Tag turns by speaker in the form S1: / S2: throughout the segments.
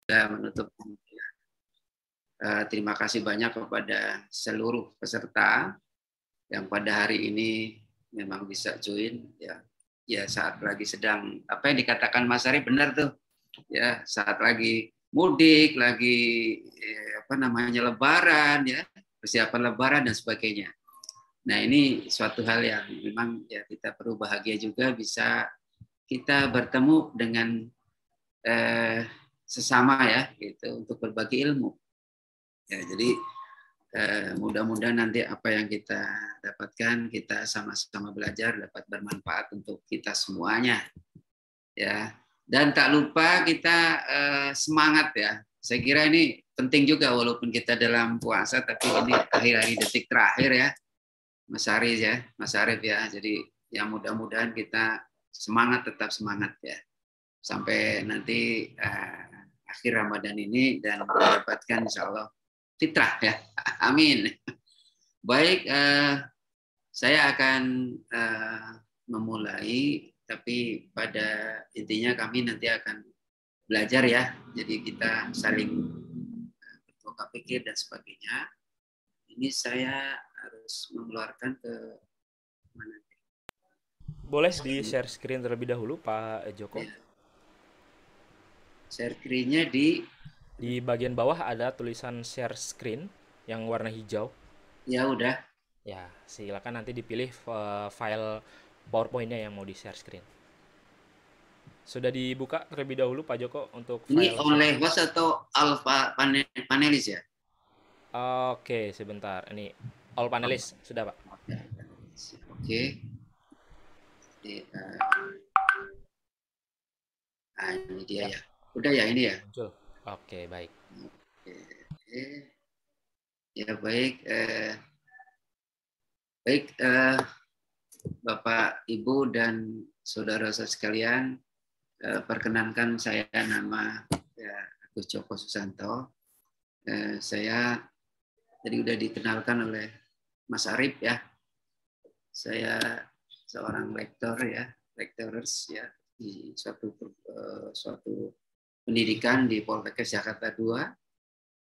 S1: menutup. Terima kasih banyak kepada seluruh peserta yang pada hari ini memang bisa join ya saat lagi sedang apa yang dikatakan Mas Ari benar tuh ya, saat lagi mudik, lagi apa namanya lebaran ya, persiapan lebaran dan sebagainya. Nah, ini suatu hal yang memang ya kita perlu bahagia juga bisa kita bertemu dengan sesama ya gitu untuk berbagi ilmu. Ya, jadi mudah-mudahan nanti apa yang kita dapatkan kita sama-sama belajar dapat bermanfaat untuk kita semuanya ya. Dan tak lupa kita semangat ya. Saya kira ini penting juga walaupun kita dalam puasa tapi ini akhir-akhir detik terakhir ya Mas Arif ya. Jadi yang mudah-mudahan kita semangat, tetap semangat ya sampai nanti akhir Ramadan ini dan mendapatkan insya Allah fitrah ya. Amin. Baik, saya akan memulai, tapi pada intinya kami nanti akan belajar ya. Jadi kita saling bertukar pikir dan sebagainya. Ini saya harus mengeluarkan ke mana?
S2: Boleh di share screen terlebih dahulu, Pak Joko.
S1: Ya. Share screen-nya
S2: di bagian bawah ada tulisan share screen yang warna hijau.
S1: Ya udah.
S2: Ya, silakan nanti dipilih file PowerPoint-nya yang mau di share screen. Sudah dibuka terlebih dahulu Pak Joko untuk
S1: ini
S2: file.
S1: Ini oleh host atau alpha panelis ya?
S2: Oke, sebentar. Ini all panelis sudah Pak.
S1: Oke. Ini dia ya. Udah ya ini ya.
S2: Muncul. Oke, baik.
S1: Oke. Ya baik. Bapak, Ibu dan saudara-saudara sekalian, perkenankan saya nama ya, Agus Joko Susanto. Saya tadi udah dikenalkan oleh Mas Arif ya. Saya seorang lektor ya, lecturers ya di suatu pendidikan di Poltekkes Jakarta II.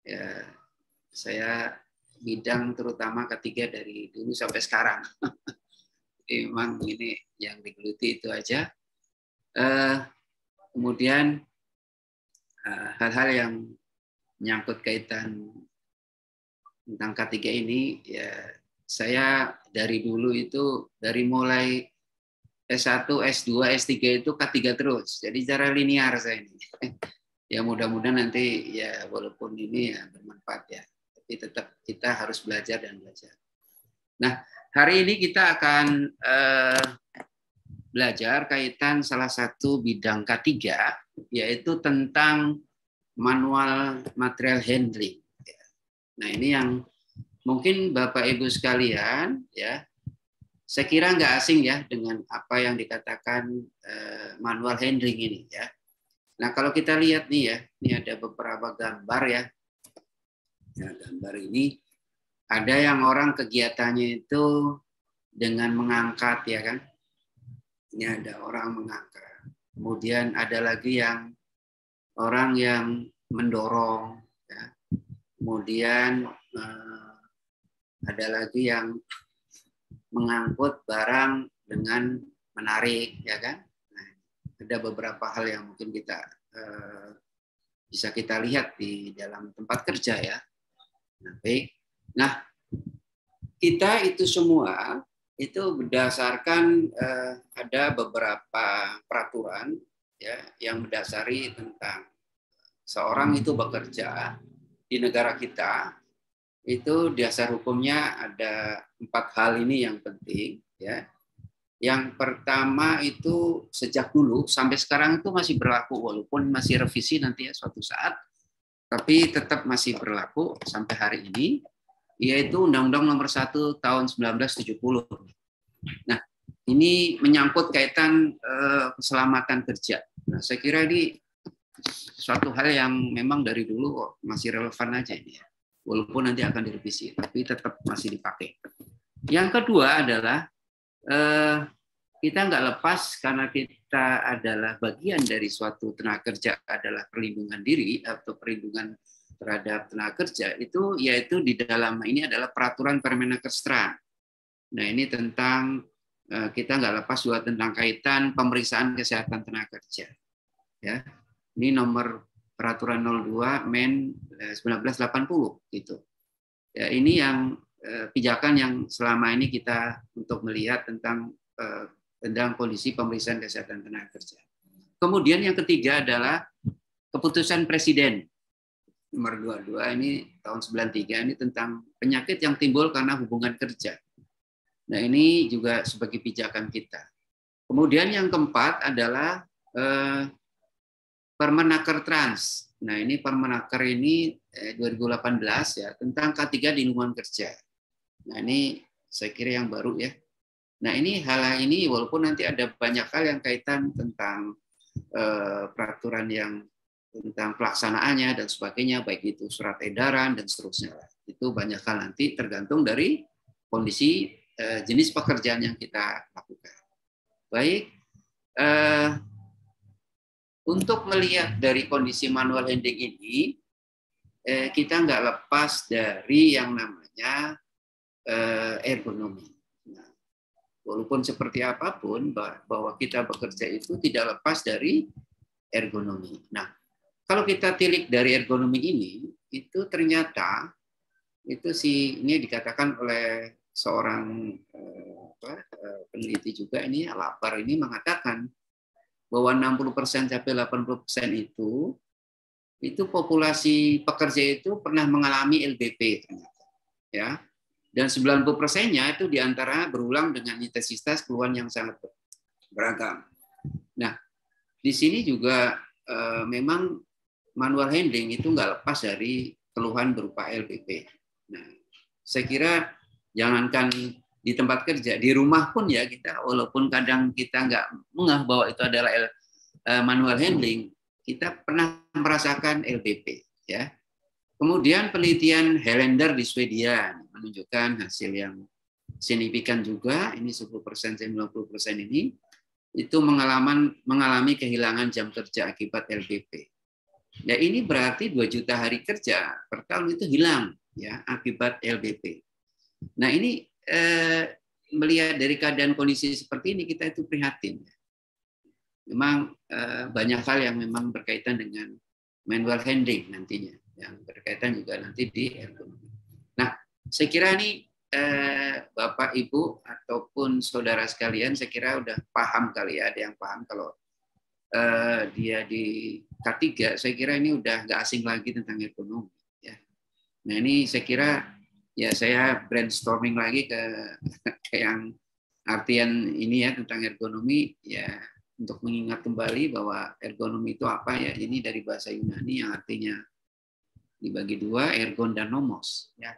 S1: Ya, saya bidang terutama ketiga dari dulu sampai sekarang. Memang ini yang digeluti itu aja. Kemudian hal-hal yang menyangkut kaitan tentang K3 ini, ya saya dari dulu itu dari mulai S1, S2, S3 itu K3 terus. Jadi secara linear saya ini. Ya mudah-mudahan nanti ya walaupun ini ya bermanfaat ya, tapi tetap kita harus belajar dan belajar. Nah, hari ini kita akan belajar kaitan salah satu bidang K3 yaitu tentang manual material handling. Nah, ini yang mungkin Bapak Ibu sekalian ya, saya kira nggak asing ya dengan apa yang dikatakan manual handling ini ya. Nah, kalau kita lihat nih ya, ini ada beberapa gambar ya. Nah, gambar ini ada yang orang kegiatannya itu dengan mengangkat ya kan. Ini ada orang mengangkat. Kemudian ada lagi yang orang yang mendorong ya. Kemudian ada lagi yang mengangkut barang dengan menarik ya kan. Nah, ada beberapa hal yang mungkin kita bisa kita lihat di dalam tempat kerja ya. Nah, baik. Nah, kita itu semua itu berdasarkan ada beberapa peraturan ya yang mendasari tentang seorang itu bekerja di negara kita. Itu dasar hukumnya ada 4 hal ini yang penting ya. Yang pertama itu sejak dulu sampai sekarang itu masih berlaku walaupun masih revisi nanti ya suatu saat, tapi tetap masih berlaku sampai hari ini, yaitu Undang-Undang Nomor 1 Tahun 1970. Nah, ini menyangkut kaitan keselamatan kerja. Nah, saya kira ini suatu hal yang memang dari dulu masih relevan aja ini ya. Walaupun nanti akan direvisi, tapi tetap masih dipakai. Yang kedua adalah kita nggak lepas karena kita adalah bagian dari suatu tenaga kerja adalah perlindungan diri atau perlindungan terhadap tenaga kerja, itu yaitu di dalam ini adalah peraturan Permenaker. Nah, ini tentang kita nggak lepas juga tentang kaitan pemeriksaan kesehatan tenaga kerja. Ya, ini nomor peraturan 02 Men 1980 gitu. Ya, ini yang pijakan yang selama ini kita untuk melihat tentang kondisi pemeriksaan kesehatan tenaga kerja. Kemudian yang ketiga adalah keputusan Presiden nomor 22 ini tahun 93 ini tentang penyakit yang timbul karena hubungan kerja. Nah, ini juga sebagai pijakan kita. Kemudian yang keempat adalah Permenaker Trans. Nah, ini Permenaker ini 2018 ya tentang K3 di lingkungan kerja. Nah, ini saya kira yang baru ya. Nah, ini hal ini walaupun nanti ada banyak hal yang kaitan tentang peraturan yang tentang pelaksanaannya dan sebagainya, baik itu surat edaran dan seterusnya. Itu banyak hal nanti tergantung dari kondisi jenis pekerjaan yang kita lakukan. Baik, untuk melihat dari kondisi manual handling ini, kita nggak lepas dari yang namanya ergonomi. Nah, walaupun seperti apapun, bahwa kita bekerja itu tidak lepas dari ergonomi. Nah, kalau kita tilik dari ergonomi ini, itu ternyata itu ini dikatakan oleh seorang peneliti juga ini Lapar ini mengatakan bahwa 60% sampai 80% itu populasi pekerja itu pernah mengalami LBP ternyata, ya. Dan 90%-nya itu diantara berulang dengan intensitas keluhan yang sangat beragam. Nah, di sini juga memang manual handling itu nggak lepas dari keluhan berupa LBP. Nah, saya kira jangankan di tempat kerja, di rumah pun ya kita, walaupun kadang kita nggak mengeh bahwa itu adalah manual handling, kita pernah merasakan LBP. Ya. Kemudian penelitian Helander di Swedia menunjukkan hasil yang signifikan juga, ini 10% 90% ini, itu mengalami kehilangan jam kerja akibat LBP. Ya, ini berarti 2 juta hari kerja per tahun itu hilang ya akibat LBP. Nah, ini melihat dari keadaan kondisi seperti ini kita itu prihatin. Memang banyak hal yang memang berkaitan dengan manual handling nantinya, yang berkaitan juga nanti di ergonomi. Nah, saya kira ini Bapak, Ibu, ataupun saudara sekalian, saya kira udah paham kali ya, ada yang paham kalau dia di K3, saya kira ini udah nggak asing lagi tentang ergonomi. Ya. Nah, ini saya kira ya saya brainstorming lagi ke yang artian ini ya tentang ergonomi ya, untuk mengingat kembali bahwa ergonomi itu apa ya, ini dari bahasa Yunani yang artinya dibagi dua, ergon dan nomos. Ya.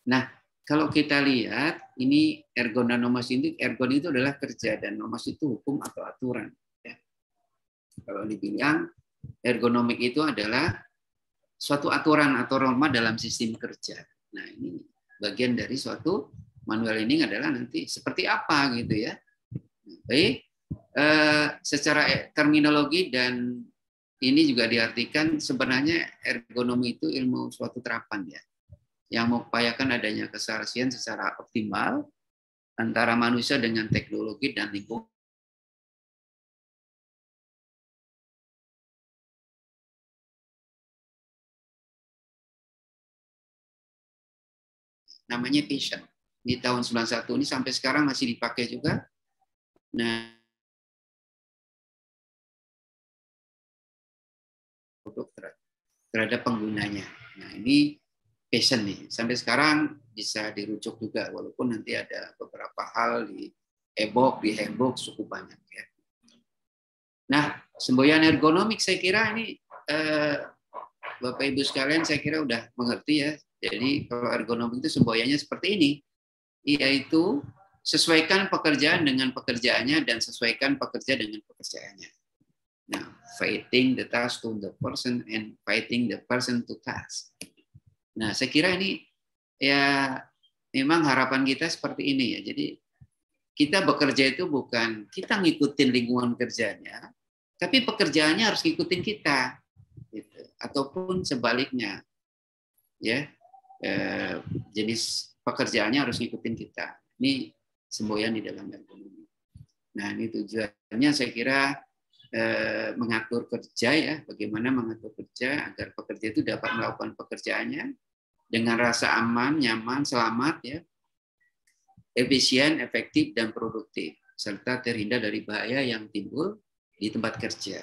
S1: Nah, kalau kita lihat ini ergon dan nomos ini, ergon itu adalah kerja dan nomos itu hukum atau aturan. Ya. Kalau dibilang ergonomik itu adalah suatu aturan atau norma dalam sistem kerja. Nah, ini bagian dari suatu manual handling adalah nanti seperti apa gitu ya. Baik, secara terminologi dan ini juga diartikan sebenarnya ergonomi itu ilmu suatu terapan ya, yang mengupayakan adanya keselarasan secara optimal antara manusia dengan teknologi dan lingkungan. Namanya Passion. Di tahun 91 ini sampai sekarang masih dipakai juga. Nah, untuk terhadap penggunanya. Nah, ini Passion nih. Sampai sekarang bisa dirujuk juga, walaupun nanti ada beberapa hal di e-book, di handbook cukup banyak ya. Nah, semboyan ergonomik saya kira ini Bapak Ibu sekalian saya kira udah mengerti ya. Jadi kalau ergonomi itu semboyannya seperti ini, yaitu sesuaikan pekerjaan dengan pekerjaannya dan sesuaikan pekerja dengan pekerjaannya. Nah, fitting the task to the person and fitting the person to task. Nah, saya kira ini ya memang harapan kita seperti ini ya. Jadi kita bekerja itu bukan kita ngikutin lingkungan kerjanya, tapi pekerjaannya harus ngikutin kita, gitu. Ataupun sebaliknya, ya, jenis pekerjaannya harus ngikutin kita. Ini semboyan di dalam ergonomi. Nah, ini tujuannya saya kira mengatur kerja, ya, bagaimana mengatur kerja agar pekerja itu dapat melakukan pekerjaannya dengan rasa aman, nyaman, selamat, ya, efisien, efektif, dan produktif, serta terhindar dari bahaya yang timbul di tempat kerja.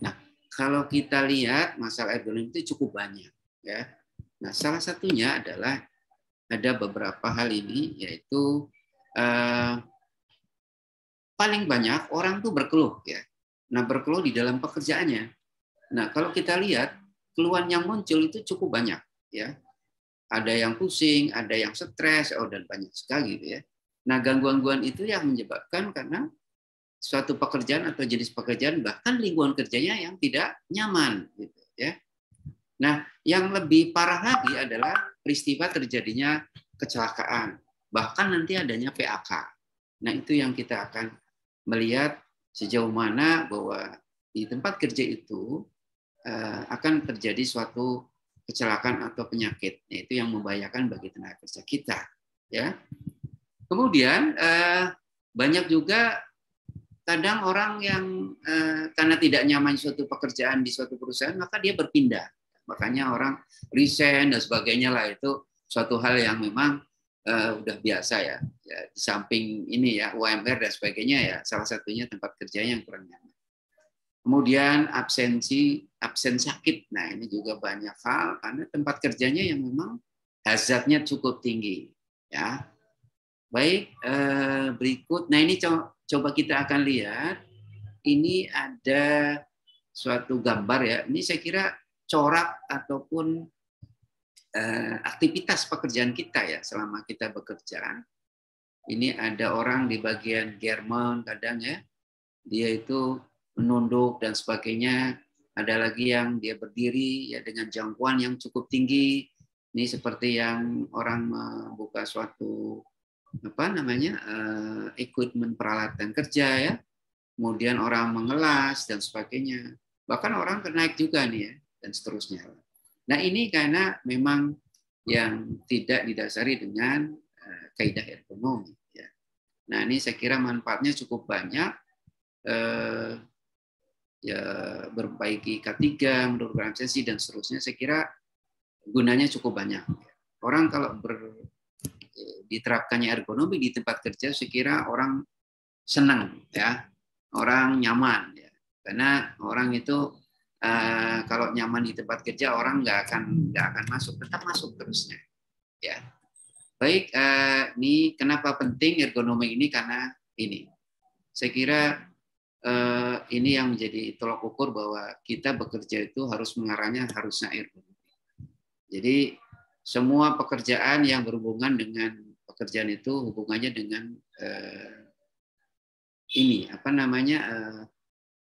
S1: Nah, kalau kita lihat masalah ergonomi itu cukup banyak, ya. Nah, salah satunya adalah ada beberapa hal ini, yaitu paling banyak orang tuh berkeluh, ya. Nah, berkeluh di dalam pekerjaannya. Nah, kalau kita lihat keluhan yang muncul itu cukup banyak, ya. Ada yang pusing, ada yang stres, dan banyak sekali, gitu ya. Nah, gangguan-gangguan itu yang menyebabkan karena suatu pekerjaan atau jenis pekerjaan bahkan lingkungan kerjanya yang tidak nyaman, gitu ya. Nah, yang lebih parah lagi adalah peristiwa terjadinya kecelakaan, bahkan nanti adanya PHK. Nah, itu yang kita akan melihat sejauh mana bahwa di tempat kerja itu akan terjadi suatu kecelakaan atau penyakit, yaitu yang membahayakan bagi tenaga kerja kita, ya. Kemudian banyak juga kadang orang yang karena tidak nyaman suatu pekerjaan di suatu perusahaan, maka dia berpindah. Makanya orang resign dan sebagainya lah, itu suatu hal yang memang udah biasa, ya. Di samping ini, ya, UMR dan sebagainya, ya, salah satunya tempat kerjanya yang kurang nyaman. Kemudian absen sakit. Nah, ini juga banyak hal karena tempat kerjanya yang memang hazardnya cukup tinggi, ya. Baik, berikut. Nah, ini coba kita akan lihat. Ini ada suatu gambar, ya. Ini saya kira corak ataupun aktivitas pekerjaan kita, ya, selama kita bekerja. Ini ada orang di bagian German kadang, ya, dia itu menunduk dan sebagainya. Ada lagi yang dia berdiri, ya, dengan jangkauan yang cukup tinggi. Ini seperti yang orang membuka suatu equipment peralatan kerja, ya. Kemudian orang mengelas dan sebagainya. Bahkan orang naik juga nih, ya, dan seterusnya. Nah, ini karena memang yang tidak didasari dengan kaidah ergonomi, ya. Nah, ini saya kira manfaatnya cukup banyak, ya, memperbaiki K3, menurunkan absensi dan seterusnya. Saya kira gunanya cukup banyak. Orang kalau diterapkannya ergonomi di tempat kerja, saya kira orang senang, ya, orang nyaman, ya. Karena orang itu kalau nyaman di tempat kerja, orang nggak akan masuk, tetap masuk terusnya, ya. Baik, ini kenapa penting ergonomi ini, karena ini saya kira ini yang menjadi tolak ukur bahwa kita bekerja itu harus mengarahnya harusnya ergonomi. Jadi semua pekerjaan yang berhubungan dengan pekerjaan itu hubungannya dengan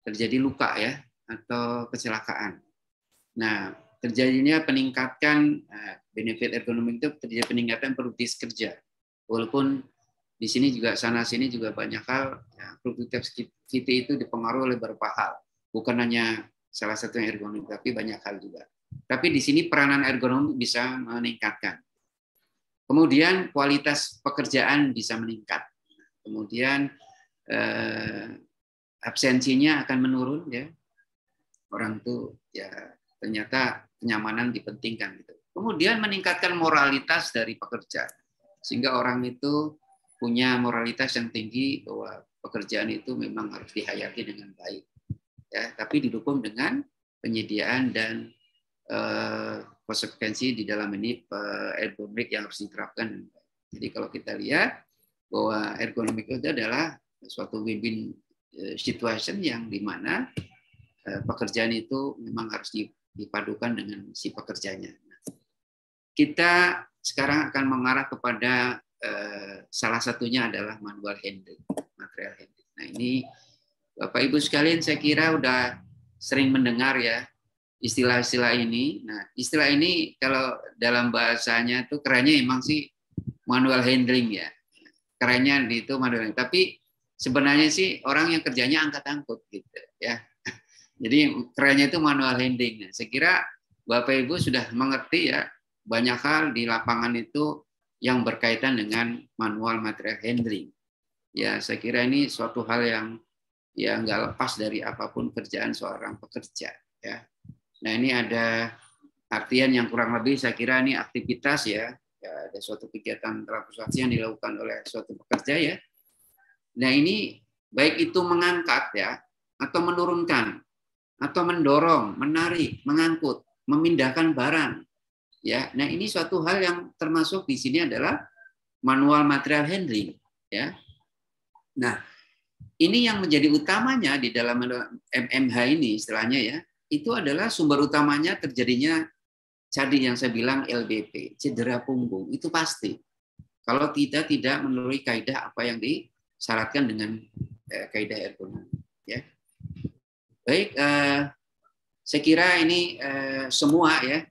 S1: terjadi luka, ya, atau kecelakaan. Nah, terjadinya peningkatan benefit ergonomi itu terjadi peningkatan produktivitas kerja. Walaupun di sini juga sana sini juga banyak hal, ya, productivity itu dipengaruhi oleh beberapa hal. Bukan hanya salah satu yang ergonomi, tapi banyak hal juga. Tapi di sini peranan ergonomi bisa meningkatkan. Kemudian kualitas pekerjaan bisa meningkat. Kemudian absensinya akan menurun, ya. Orang tuh, ya, ternyata kenyamanan dipentingkan, gitu. Kemudian meningkatkan moralitas dari pekerja, sehingga orang itu punya moralitas yang tinggi bahwa pekerjaan itu memang harus dihayati dengan baik, ya, tapi didukung dengan penyediaan dan konsekuensi di dalam ini ergonomik yang harus diterapkan. Jadi kalau kita lihat bahwa ergonomik itu adalah suatu win-win situation yang dimana pekerjaan itu memang harus dipadukan dengan si pekerjanya. Kita sekarang akan mengarah kepada salah satunya adalah manual handling, material handling. Nah, ini Bapak Ibu sekalian, saya kira udah sering mendengar, ya, istilah-istilah ini. Nah, istilah ini kalau dalam bahasanya itu kerennya emang sih manual handling, ya. kerennya di itu manual. Tapi sebenarnya sih orang yang kerjanya angkat-angkut gitu ya. Jadi kerennya itu manual handling. Saya kira Bapak Ibu sudah mengerti ya banyak hal di lapangan itu yang berkaitan dengan manual material handling. Ya, saya kira ini suatu hal yang ya nggak lepas dari apapun kerjaan seorang pekerja. Ya. Nah ini ada artian yang kurang lebih saya kira ini aktivitas ya ada suatu kegiatan transportasi yang dilakukan oleh suatu pekerja ya. Nah ini baik itu mengangkat ya atau menurunkan atau mendorong, menarik, mengangkut, memindahkan barang. Ya, nah ini suatu hal yang termasuk di sini adalah manual material handling. Ya, nah ini yang menjadi utamanya di dalam MMH ini istilahnya ya, itu adalah sumber utamanya terjadinya tadi yang saya bilang LBP, cedera punggung itu pasti. Kalau tidak menurut kaidah apa yang disyaratkan dengan kaidah ergonomi. Ya. Baik, saya kira ini semua ya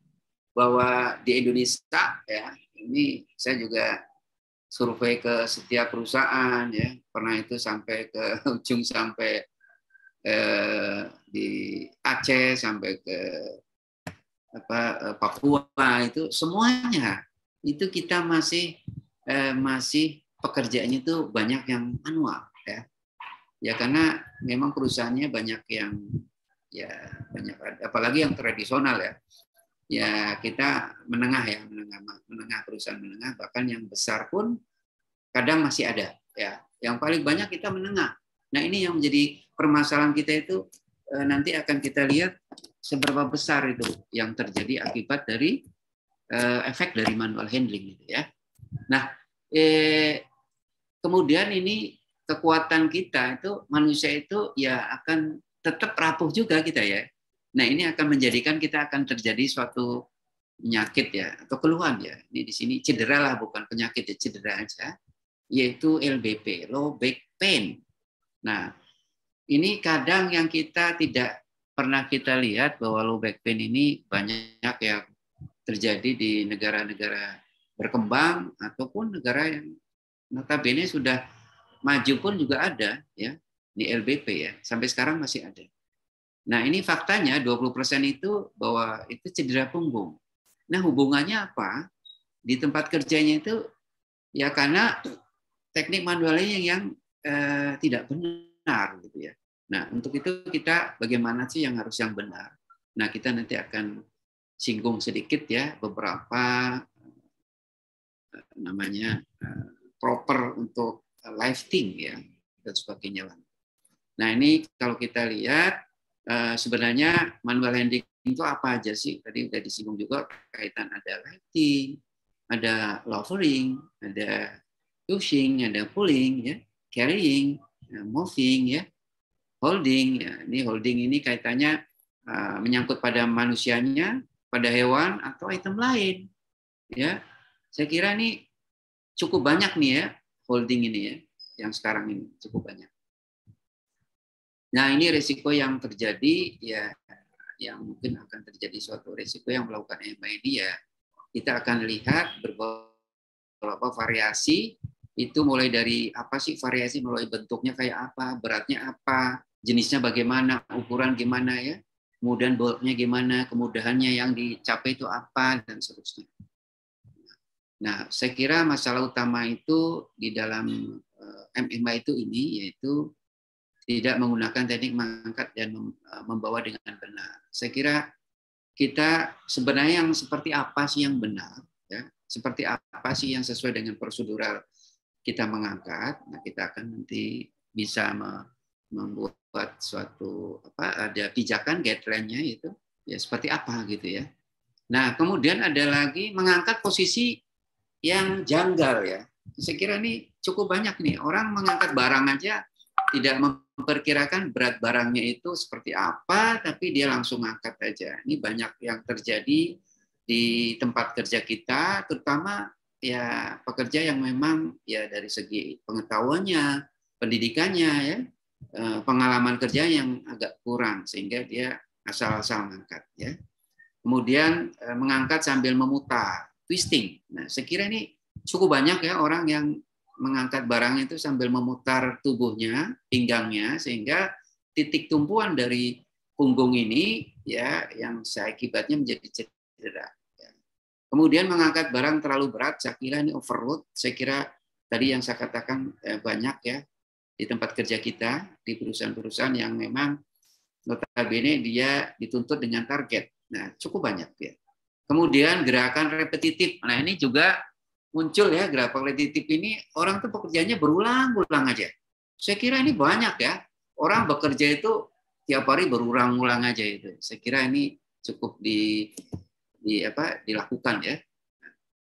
S1: bahwa di Indonesia ya ini saya juga survei ke setiap perusahaan ya pernah itu sampai ke ujung sampai di Aceh sampai ke Papua itu semuanya itu kita masih pekerjaannya itu banyak yang manual ya. Ya karena memang perusahaannya banyak yang ya banyak apalagi yang tradisional ya. Ya kita menengah ya, menengah perusahaan menengah bahkan yang besar pun kadang masih ada ya. Yang paling banyak kita menengah. Nah, ini yang menjadi permasalahan kita itu nanti akan kita lihat seberapa besar itu yang terjadi akibat dari efek dari manual handling gitu ya. Nah, kemudian ini kekuatan kita itu manusia itu ya akan tetap rapuh juga kita ya. Nah ini akan menjadikan kita akan terjadi suatu penyakit ya atau keluhan ya. Ini di sini cedera lah bukan penyakit ya cedera aja, yaitu LBP, low back pain. Nah ini kadang yang kita tidak pernah kita lihat bahwa low back pain ini banyak yang terjadi di negara-negara berkembang ataupun negara yang notabene sudah maju pun juga ada ya di LBP ya sampai sekarang masih ada. Nah ini faktanya 20% itu bahwa itu cedera punggung. Nah hubungannya apa? Di tempat kerjanya itu ya karena teknik manualnya yang tidak benar gitu ya. Nah untuk itu kita bagaimana sih yang harus yang benar? Nah kita nanti akan singgung sedikit ya beberapa namanya proper untuk lifting ya dan sebagainya. Nah ini kalau kita lihat sebenarnya manual handling itu apa aja sih? Tadi udah disinggung juga kaitan ada lifting, ada lowering, ada pushing, ada pulling, ya, carrying, moving, ya, holding. Ya. Ini holding ini kaitannya menyangkut pada manusianya, pada hewan atau item lain. Ya, saya kira ini cukup banyak nih ya. Holding ini ya, yang sekarang ini cukup banyak. Nah ini risiko yang terjadi ya, yang mungkin akan terjadi suatu risiko yang melakukan MI ini ya, kita akan lihat beberapa variasi itu mulai dari apa sih variasi mulai bentuknya kayak apa, beratnya apa, jenisnya bagaimana, ukuran gimana ya, kemudian boltnya gimana, kemudahannya yang dicapai itu apa dan seterusnya. Nah, saya kira masalah utama itu di dalam MMA itu ini yaitu tidak menggunakan teknik mengangkat dan membawa dengan benar. Saya kira kita sebenarnya yang seperti apa sih yang benar, ya? Seperti apa sih yang sesuai dengan prosedural kita mengangkat. Nah, kita akan nanti bisa membuat suatu ada pijakan guideline-nya itu ya seperti apa gitu ya. Nah, kemudian ada lagi mengangkat posisi yang janggal ya. Saya kira ini cukup banyak nih orang mengangkat barang aja tidak memperkirakan berat barangnya itu seperti apa, tapi dia langsung angkat aja. Ini banyak yang terjadi di tempat kerja kita, terutama ya pekerja yang memang ya dari segi pengetahuannya, pendidikannya ya, pengalaman kerja yang agak kurang sehingga dia asal-asal mengangkat ya. Kemudian mengangkat sambil memutar, twisting. Nah, saya kira ini cukup banyak ya orang yang mengangkat barang itu sambil memutar tubuhnya, pinggangnya, sehingga titik tumpuan dari punggung ini ya yang akibatnya menjadi cedera. Kemudian mengangkat barang terlalu berat, saya kira ini overload. Saya kira tadi yang saya katakan banyak ya di tempat kerja kita, di perusahaan-perusahaan yang memang notabene dia dituntut dengan target. Nah, cukup banyak ya. Kemudian gerakan repetitif. Nah, ini juga muncul ya, gerakan repetitif ini orang tuh pekerjaannya berulang-ulang aja. Saya kira ini banyak ya. Orang bekerja itu tiap hari berulang-ulang aja itu. Saya kira ini cukup dilakukan ya.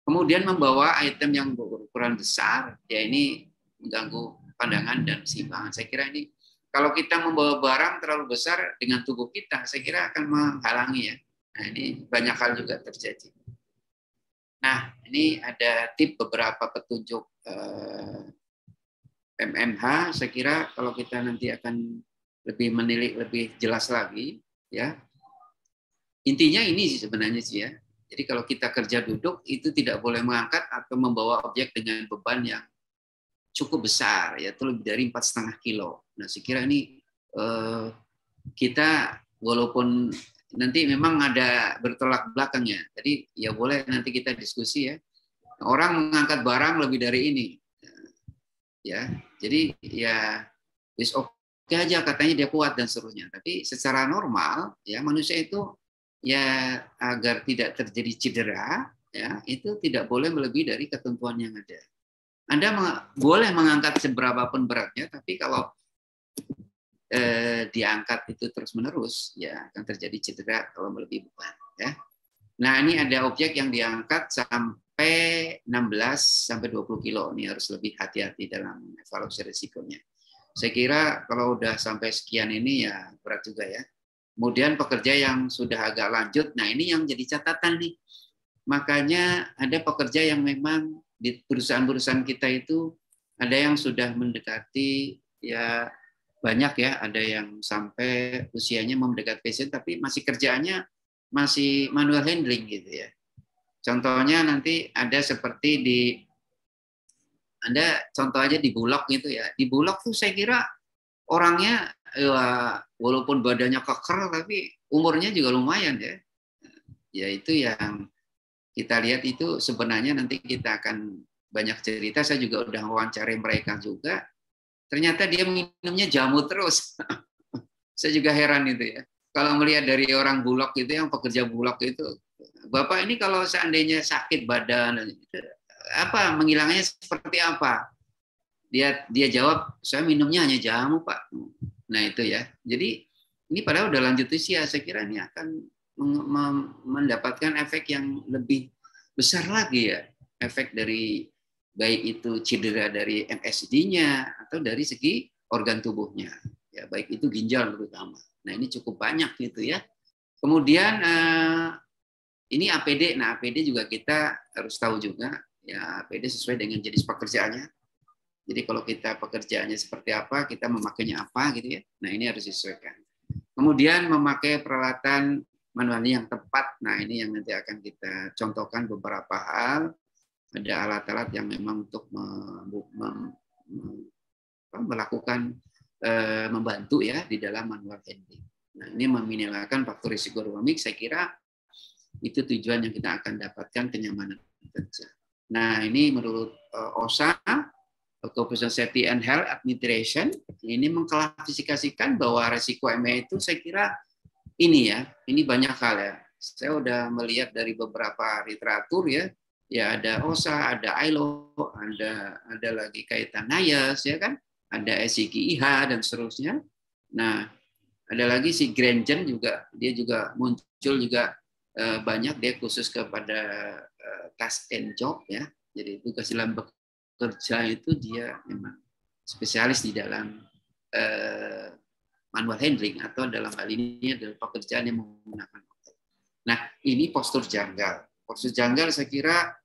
S1: Kemudian membawa item yang berukuran besar, ya ini mengganggu pandangan dan keseimbangan. Saya kira ini kalau kita membawa barang terlalu besar dengan tubuh kita, saya kira akan menghalangi ya. Nah, ini banyak hal juga terjadi. Nah, ini ada beberapa petunjuk MMH. Saya kira kalau kita nanti akan lebih menilik lebih jelas lagi, ya. Intinya ini sih sebenarnya sih ya. Jadi kalau kita kerja duduk itu tidak boleh mengangkat atau membawa objek dengan beban yang cukup besar, yaitu lebih dari 4,5 kilo. Nah, saya kira ini kita walaupun nanti memang ada bertolak belakangnya. Jadi ya boleh nanti kita diskusi ya. Orang mengangkat barang lebih dari ini. Ya. Jadi ya is oke aja katanya dia kuat dan seterusnya. Tapi secara normal ya manusia itu ya agar tidak terjadi cedera ya itu tidak boleh melebihi dari ketentuan yang ada. Anda boleh mengangkat seberapapun beratnya, tapi kalau diangkat itu terus-menerus, ya akan terjadi cedera kalau melebihi beban. Ya. Nah, ini ada objek yang diangkat sampai 16-20 kilo. Ini harus lebih hati-hati dalam evaluasi risikonya. Saya kira kalau udah sampai sekian ini ya berat juga ya. Kemudian pekerja yang sudah agak lanjut, nah ini yang jadi catatan nih. Makanya ada pekerja yang memang di perusahaan-perusahaan kita itu ada yang sudah mendekati ya banyak ya, ada yang sampai usianya mendekati pensiun tapi masih kerjaannya masih manual handling gitu ya. Contohnya nanti ada seperti contoh aja di Bulog gitu ya. Di Bulog tuh saya kira orangnya ya, walaupun badannya keker tapi umurnya juga lumayan ya. Ya itu yang kita lihat itu sebenarnya nanti kita akan banyak cerita. Saya juga udah wawancari mereka juga. Ternyata dia minumnya jamu terus. Saya juga heran itu ya. Kalau melihat dari orang Bulog itu yang pekerja Bulog itu, Bapak ini kalau seandainya sakit badan, apa menghilangnya seperti apa? Dia jawab, saya minumnya hanya jamu Pak. Nah itu ya. Jadi ini padahal udah lanjut usia, saya kira ini akan mendapatkan efek yang lebih besar lagi ya. Efek dari baik itu cedera dari MSD-nya atau dari segi organ tubuhnya, ya baik itu ginjal terutama. Nah ini cukup banyak gitu ya. Kemudian ini APD, nah APD juga kita harus tahu juga, ya APD sesuai dengan jenis pekerjaannya. Jadi kalau kita pekerjaannya seperti apa, kita memakainya apa gitu ya. Nah ini harus disesuaikan. Kemudian memakai peralatan manual yang tepat. Nah ini yang nanti akan kita contohkan beberapa hal. Ada alat-alat yang memang untuk melakukan membantu ya di dalam manual handling. Nah, ini meminimalkan faktor risiko ergonomik. Saya kira itu tujuan yang kita akan dapatkan kenyamanan kerja. Nah, ini menurut OSHA, Occupational Safety and Health Administration, ini mengklasifikasikan bahwa risiko ME itu saya kira ini ya, ini banyak hal ya. Saya udah melihat dari beberapa literatur ya. Ya ada OSHA, ada ILO, ada lagi kaitan NIAS ya kan, ada SIGIH dan seterusnya. Nah, ada lagi si Grangen juga, dia juga muncul juga banyak, dia khusus kepada task and job ya. Jadi tugas dalam bekerja itu dia memang spesialis di dalam manual handling atau dalam hal ini adalah pekerjaan yang menggunakan otot. Nah, ini postur janggal. Postur janggal saya kira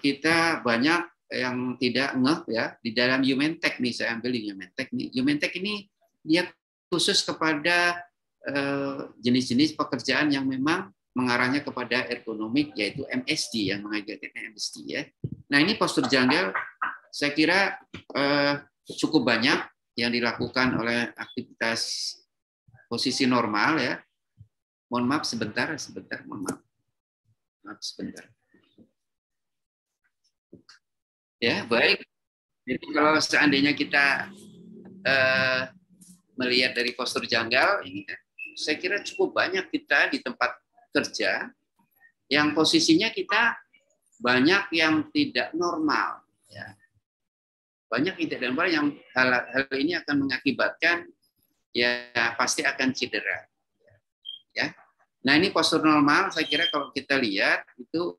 S1: kita banyak yang tidak ngeh ya di dalam Human Tech nih, saya ambil di Human Tech nih. Human Tech ini dia khusus kepada jenis-jenis pekerjaan yang memang mengarahnya kepada ergonomik, yaitu MSD yang mengajarkan MSD ya. Nah ini postur janggal saya kira cukup banyak yang dilakukan oleh aktivitas posisi normal ya. Mohon maaf sebentar, mohon maaf. Maaf sebentar. Ya, baik. Jadi kalau seandainya kita melihat dari postur janggal ini, saya kira cukup banyak kita di tempat kerja yang posisinya kita banyak yang tidak normal. Ya. Banyak yang tidak normal yang hal ini akan mengakibatkan ya pasti akan cedera. Ya. Nah ini postur normal saya kira kalau kita lihat itu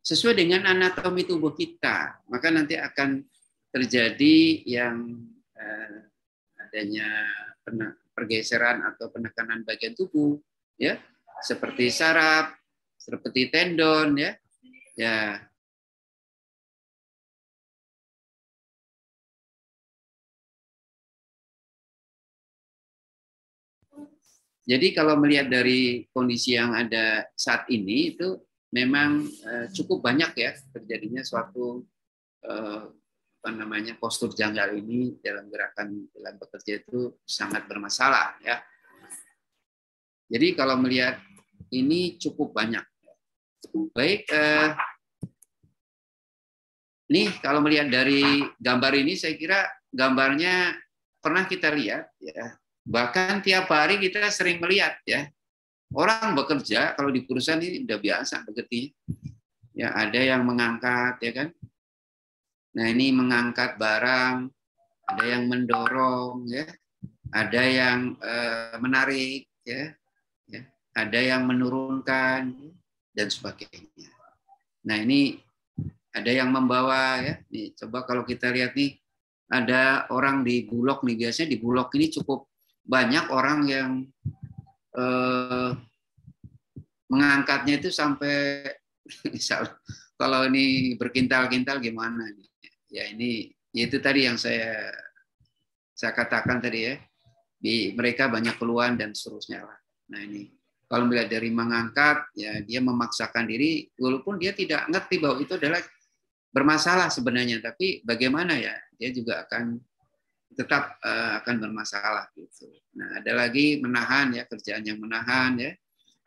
S1: sesuai dengan anatomi tubuh kita, maka nanti akan terjadi yang adanya pergeseran atau penekanan bagian tubuh, ya seperti saraf, seperti tendon, ya. Jadi kalau melihat dari kondisi yang ada saat ini itu memang cukup banyak ya terjadinya suatu postur janggal ini dalam gerakan dalam bekerja itu sangat bermasalah ya. Jadi kalau melihat ini cukup banyak. Baik, nih kalau melihat dari gambar ini saya kira gambarnya pernah kita lihat ya. Bahkan tiap hari kita sering melihat ya. Orang bekerja kalau di perusahaan ini udah biasa bekerja. Ya, ada yang mengangkat ya kan. Nah, ini mengangkat barang, ada yang mendorong ya. Ada yang menarik ya. Ada yang menurunkan dan sebagainya. Nah, ini ada yang membawa ya. Nih, coba kalau kita lihat nih ada orang di Bulog nih, biasanya di Bulog ini cukup banyak orang yang mengangkatnya itu sampai misal kalau ini berkintal-kintal gimana ya, ini itu tadi yang saya katakan tadi ya, mereka banyak keluhan dan seterusnya lah. Nah ini kalau melihat dari mengangkat ya dia memaksakan diri walaupun dia tidak ngerti bahwa itu adalah bermasalah sebenarnya, tapi bagaimana ya dia juga akan tetap akan bermasalah gitu. Nah, ada lagi menahan ya, kerjaan yang menahan ya.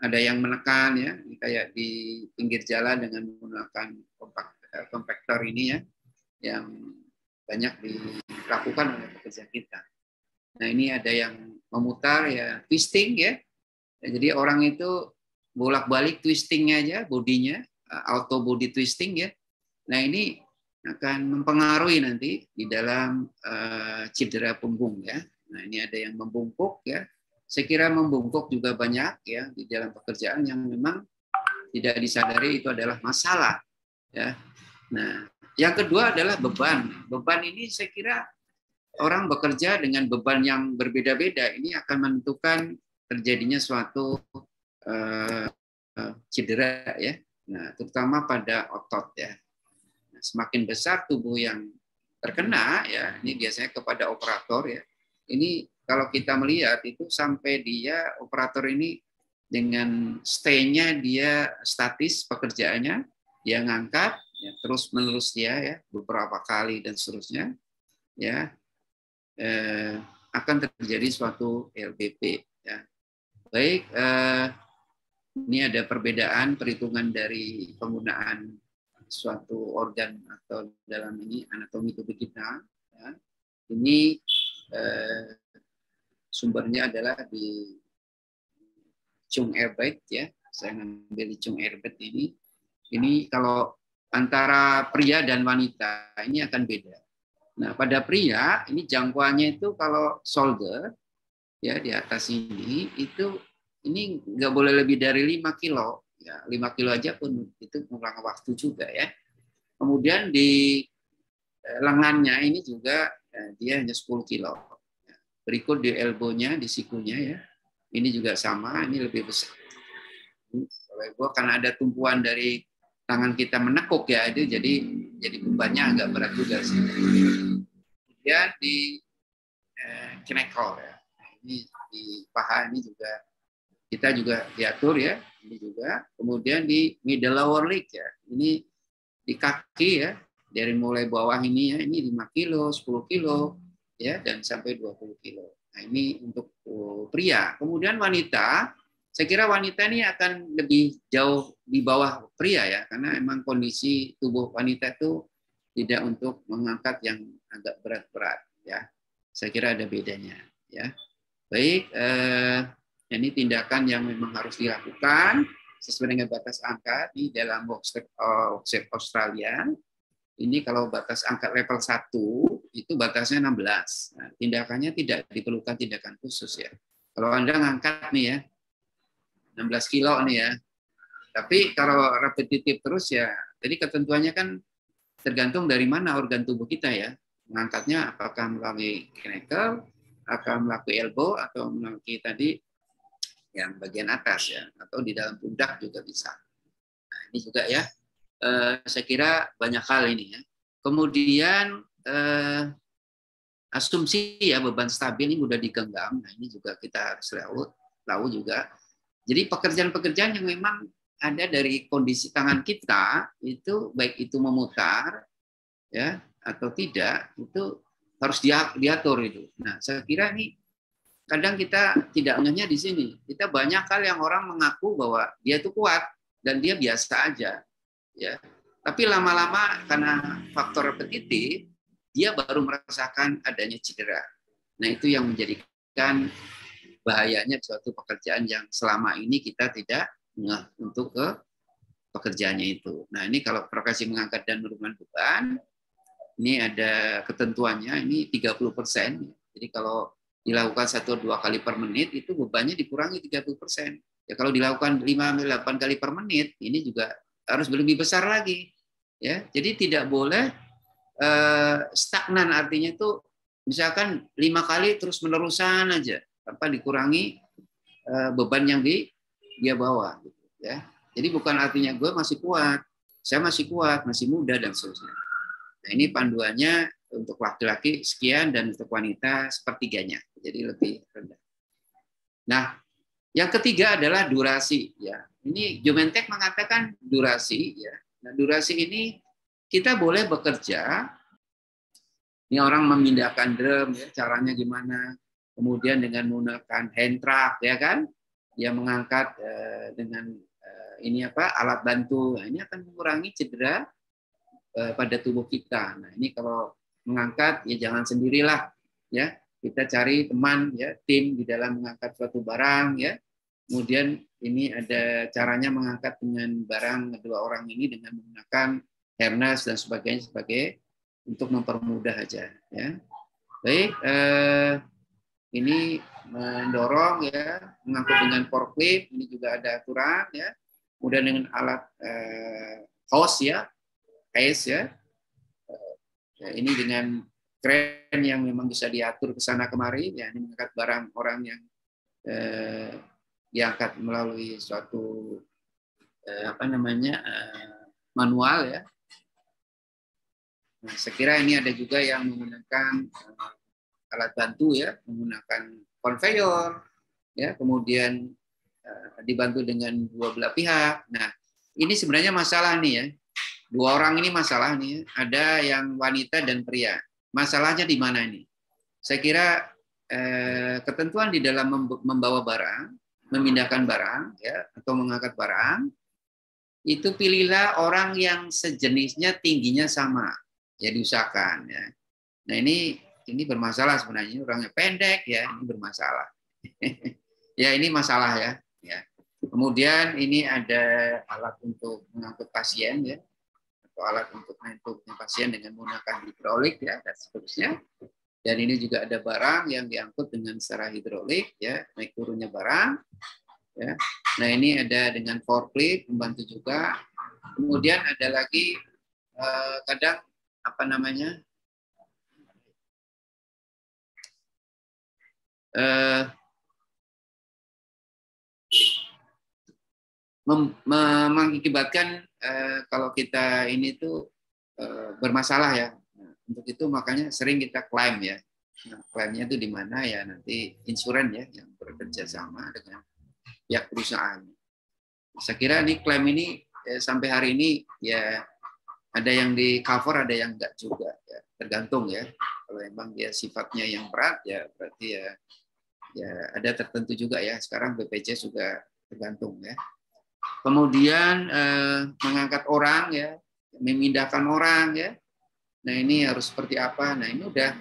S1: Ada yang menekan ya, kayak di pinggir jalan dengan menggunakan kompaktor ini ya, yang banyak dilakukan oleh pekerja kita. Nah, ini ada yang memutar ya, twisting ya. Jadi orang itu bolak-balik twisting aja bodinya, auto body twisting ya. Nah, ini akan mempengaruhi nanti di dalam cedera punggung ya. Nah ini ada yang membungkuk ya. Saya kira membungkuk juga banyak ya di dalam pekerjaan yang memang tidak disadari itu adalah masalah ya. Nah yang kedua adalah beban. Beban ini saya kira orang bekerja dengan beban yang berbeda-beda ini akan menentukan terjadinya suatu cedera ya. Nah terutama pada otot ya. Semakin besar tubuh yang terkena ya ini biasanya kepada operator ya, ini kalau kita melihat itu sampai dia operator ini dengan stay-nya dia statis pekerjaannya, dia ngangkat ya, terus menerus dia ya beberapa kali dan seterusnya ya akan terjadi suatu LBP ya. Baik, ini ada perbedaan perhitungan dari penggunaan suatu organ atau dalam ini anatomi tubuh kita ya. Ini sumbernya adalah di Chung Herbert ya, saya ngambil di Chung Herbert ini kalau antara pria dan wanita ini akan beda. Nah pada pria ini jangkauannya itu kalau shoulder ya di atas ini itu ini nggak boleh lebih dari 5 kilo. Ya, 5 kilo aja pun itu kurang waktu juga ya. Kemudian di lengannya ini juga dia hanya 10 kilo. Berikut di elbow-nya, di sikunya ya. Ini juga sama, ini lebih besar. Kalau elbow karena ada tumpuan dari tangan kita menekuk ya, itu jadi bebannya agak berat juga sih. Kemudian di knuckle ya. Ini di paha ini juga kita juga diatur ya, ini juga. Kemudian di middle lower leg ya, ini di kaki ya, Dari mulai bawah ini ya, ini 5 kilo, 10 kilo, ya, dan sampai 20 kilo. Nah, ini untuk pria. Kemudian wanita, saya kira wanita ini akan lebih jauh di bawah pria ya, karena emang kondisi tubuh wanita itu tidak untuk mengangkat yang agak berat-berat ya. Saya kira ada bedanya ya. Baik, ini tindakan yang memang harus dilakukan sesuai dengan batas angka di dalam workshop Australia. Ini kalau batas angkat level 1 itu batasnya 16. Nah, tindakannya tidak diperlukan tindakan khusus ya. Kalau Anda ngangkat nih ya 16 kilo nih ya. Tapi kalau repetitif terus ya, jadi ketentuannya kan tergantung dari mana organ tubuh kita ya. Mengangkatnya apakah melalui knuckle, akan melalui elbow atau melalui tadi yang bagian atas ya, atau di dalam pundak juga bisa. Nah, ini juga ya. Saya kira banyak hal ini ya. Kemudian asumsi ya beban stabil ini mudah digenggam. Nah, ini juga kita harus tahu juga. Jadi pekerjaan-pekerjaan yang memang ada dari kondisi tangan kita itu baik itu memutar ya atau tidak itu harus diatur itu. Nah, saya kira ini kadang kita tidak ngehnya di sini. Kita banyak hal yang orang mengaku bahwa dia itu kuat dan dia biasa aja. Ya, tapi lama-lama karena faktor repetitif, dia baru merasakan adanya cedera. Nah, itu yang menjadikan bahayanya suatu pekerjaan yang selama ini kita tidak ngeh untuk ke pekerjaannya itu. Nah, ini kalau profesi mengangkat dan menurunkan beban, ini ada ketentuannya, ini 30%. Jadi kalau dilakukan 1-2 kali per menit, itu bebannya dikurangi 30%. Ya, kalau dilakukan 5-8 kali per menit, ini juga harus lebih besar lagi ya. Jadi tidak boleh stagnan, artinya itu misalkan 5 kali terus menerusan aja tanpa dikurangi beban yang dia bawa gitu, ya. Jadi bukan artinya gue masih kuat, saya masih kuat, masih muda dan seterusnya. Nah, ini panduannya untuk laki-laki sekian dan untuk wanita sepertiganya, jadi lebih rendah. Nah, yang ketiga adalah durasi ya. Ini Jomentek mengatakan durasi ya. Nah, durasi ini kita boleh bekerja. Ini orang memindahkan drum ya, caranya gimana? Kemudian dengan menggunakan hand truck ya kan? Dia mengangkat dengan ini apa? Alat bantu. Nah, ini akan mengurangi cedera pada tubuh kita. Nah, ini kalau mengangkat ya jangan sendirilah ya. Kita cari teman ya, tim di dalam mengangkat suatu barang ya. Kemudian ini ada caranya mengangkat dengan barang 2 orang ini dengan menggunakan harness dan sebagainya sebagai untuk mempermudah aja ya. Baik, ini mendorong ya, mengangkut dengan forklift, ini juga ada aturan ya. Kemudian dengan alat hose ya, ya. Ini dengan kren yang memang bisa diatur ke sana kemari ya, ini mengangkat barang orang yang diangkat melalui suatu manual ya. Nah, saya kira ini ada juga yang menggunakan alat bantu ya, menggunakan konveyor ya, kemudian dibantu dengan 2 belah pihak. Nah, ini sebenarnya masalah nih ya. 2 orang ini masalah nih, ada yang wanita dan pria. Masalahnya di mana ini? Saya kira ketentuan di dalam membawa barang, memindahkan barang ya atau mengangkat barang, itu pilihlah orang yang sejenisnya tingginya sama ya, diusahakan ya. Nah, ini bermasalah sebenarnya, orangnya pendek ya, ini bermasalah. Ya, ini masalah ya. Ya. Kemudian ini ada alat untuk mengangkut pasien ya, atau alat untuk mengangkut pasien dengan menggunakan hidrolik ya dan seterusnya. Dan ini juga ada barang yang diangkut dengan secara hidrolik ya, naik turunnya barang ya. Nah, ini ada dengan forklift membantu juga. Kemudian ada lagi kadang mengakibatkan kalau kita ini tuh bermasalah ya. Nah, untuk itu makanya sering kita klaim ya. Nah, klaimnya itu di mana ya, nanti insuran ya yang bekerja sama dengan pihak perusahaan. Saya kira nih klaim ini sampai hari ini ya Ada yang di cover, ada yang enggak juga. Ya, tergantung ya. Kalau memang dia sifatnya yang berat, ya berarti ya ada tertentu juga ya. Sekarang BPJS juga tergantung ya. Kemudian mengangkat orang ya, memindahkan orang ya. Nah ini harus seperti apa? Nah ini udah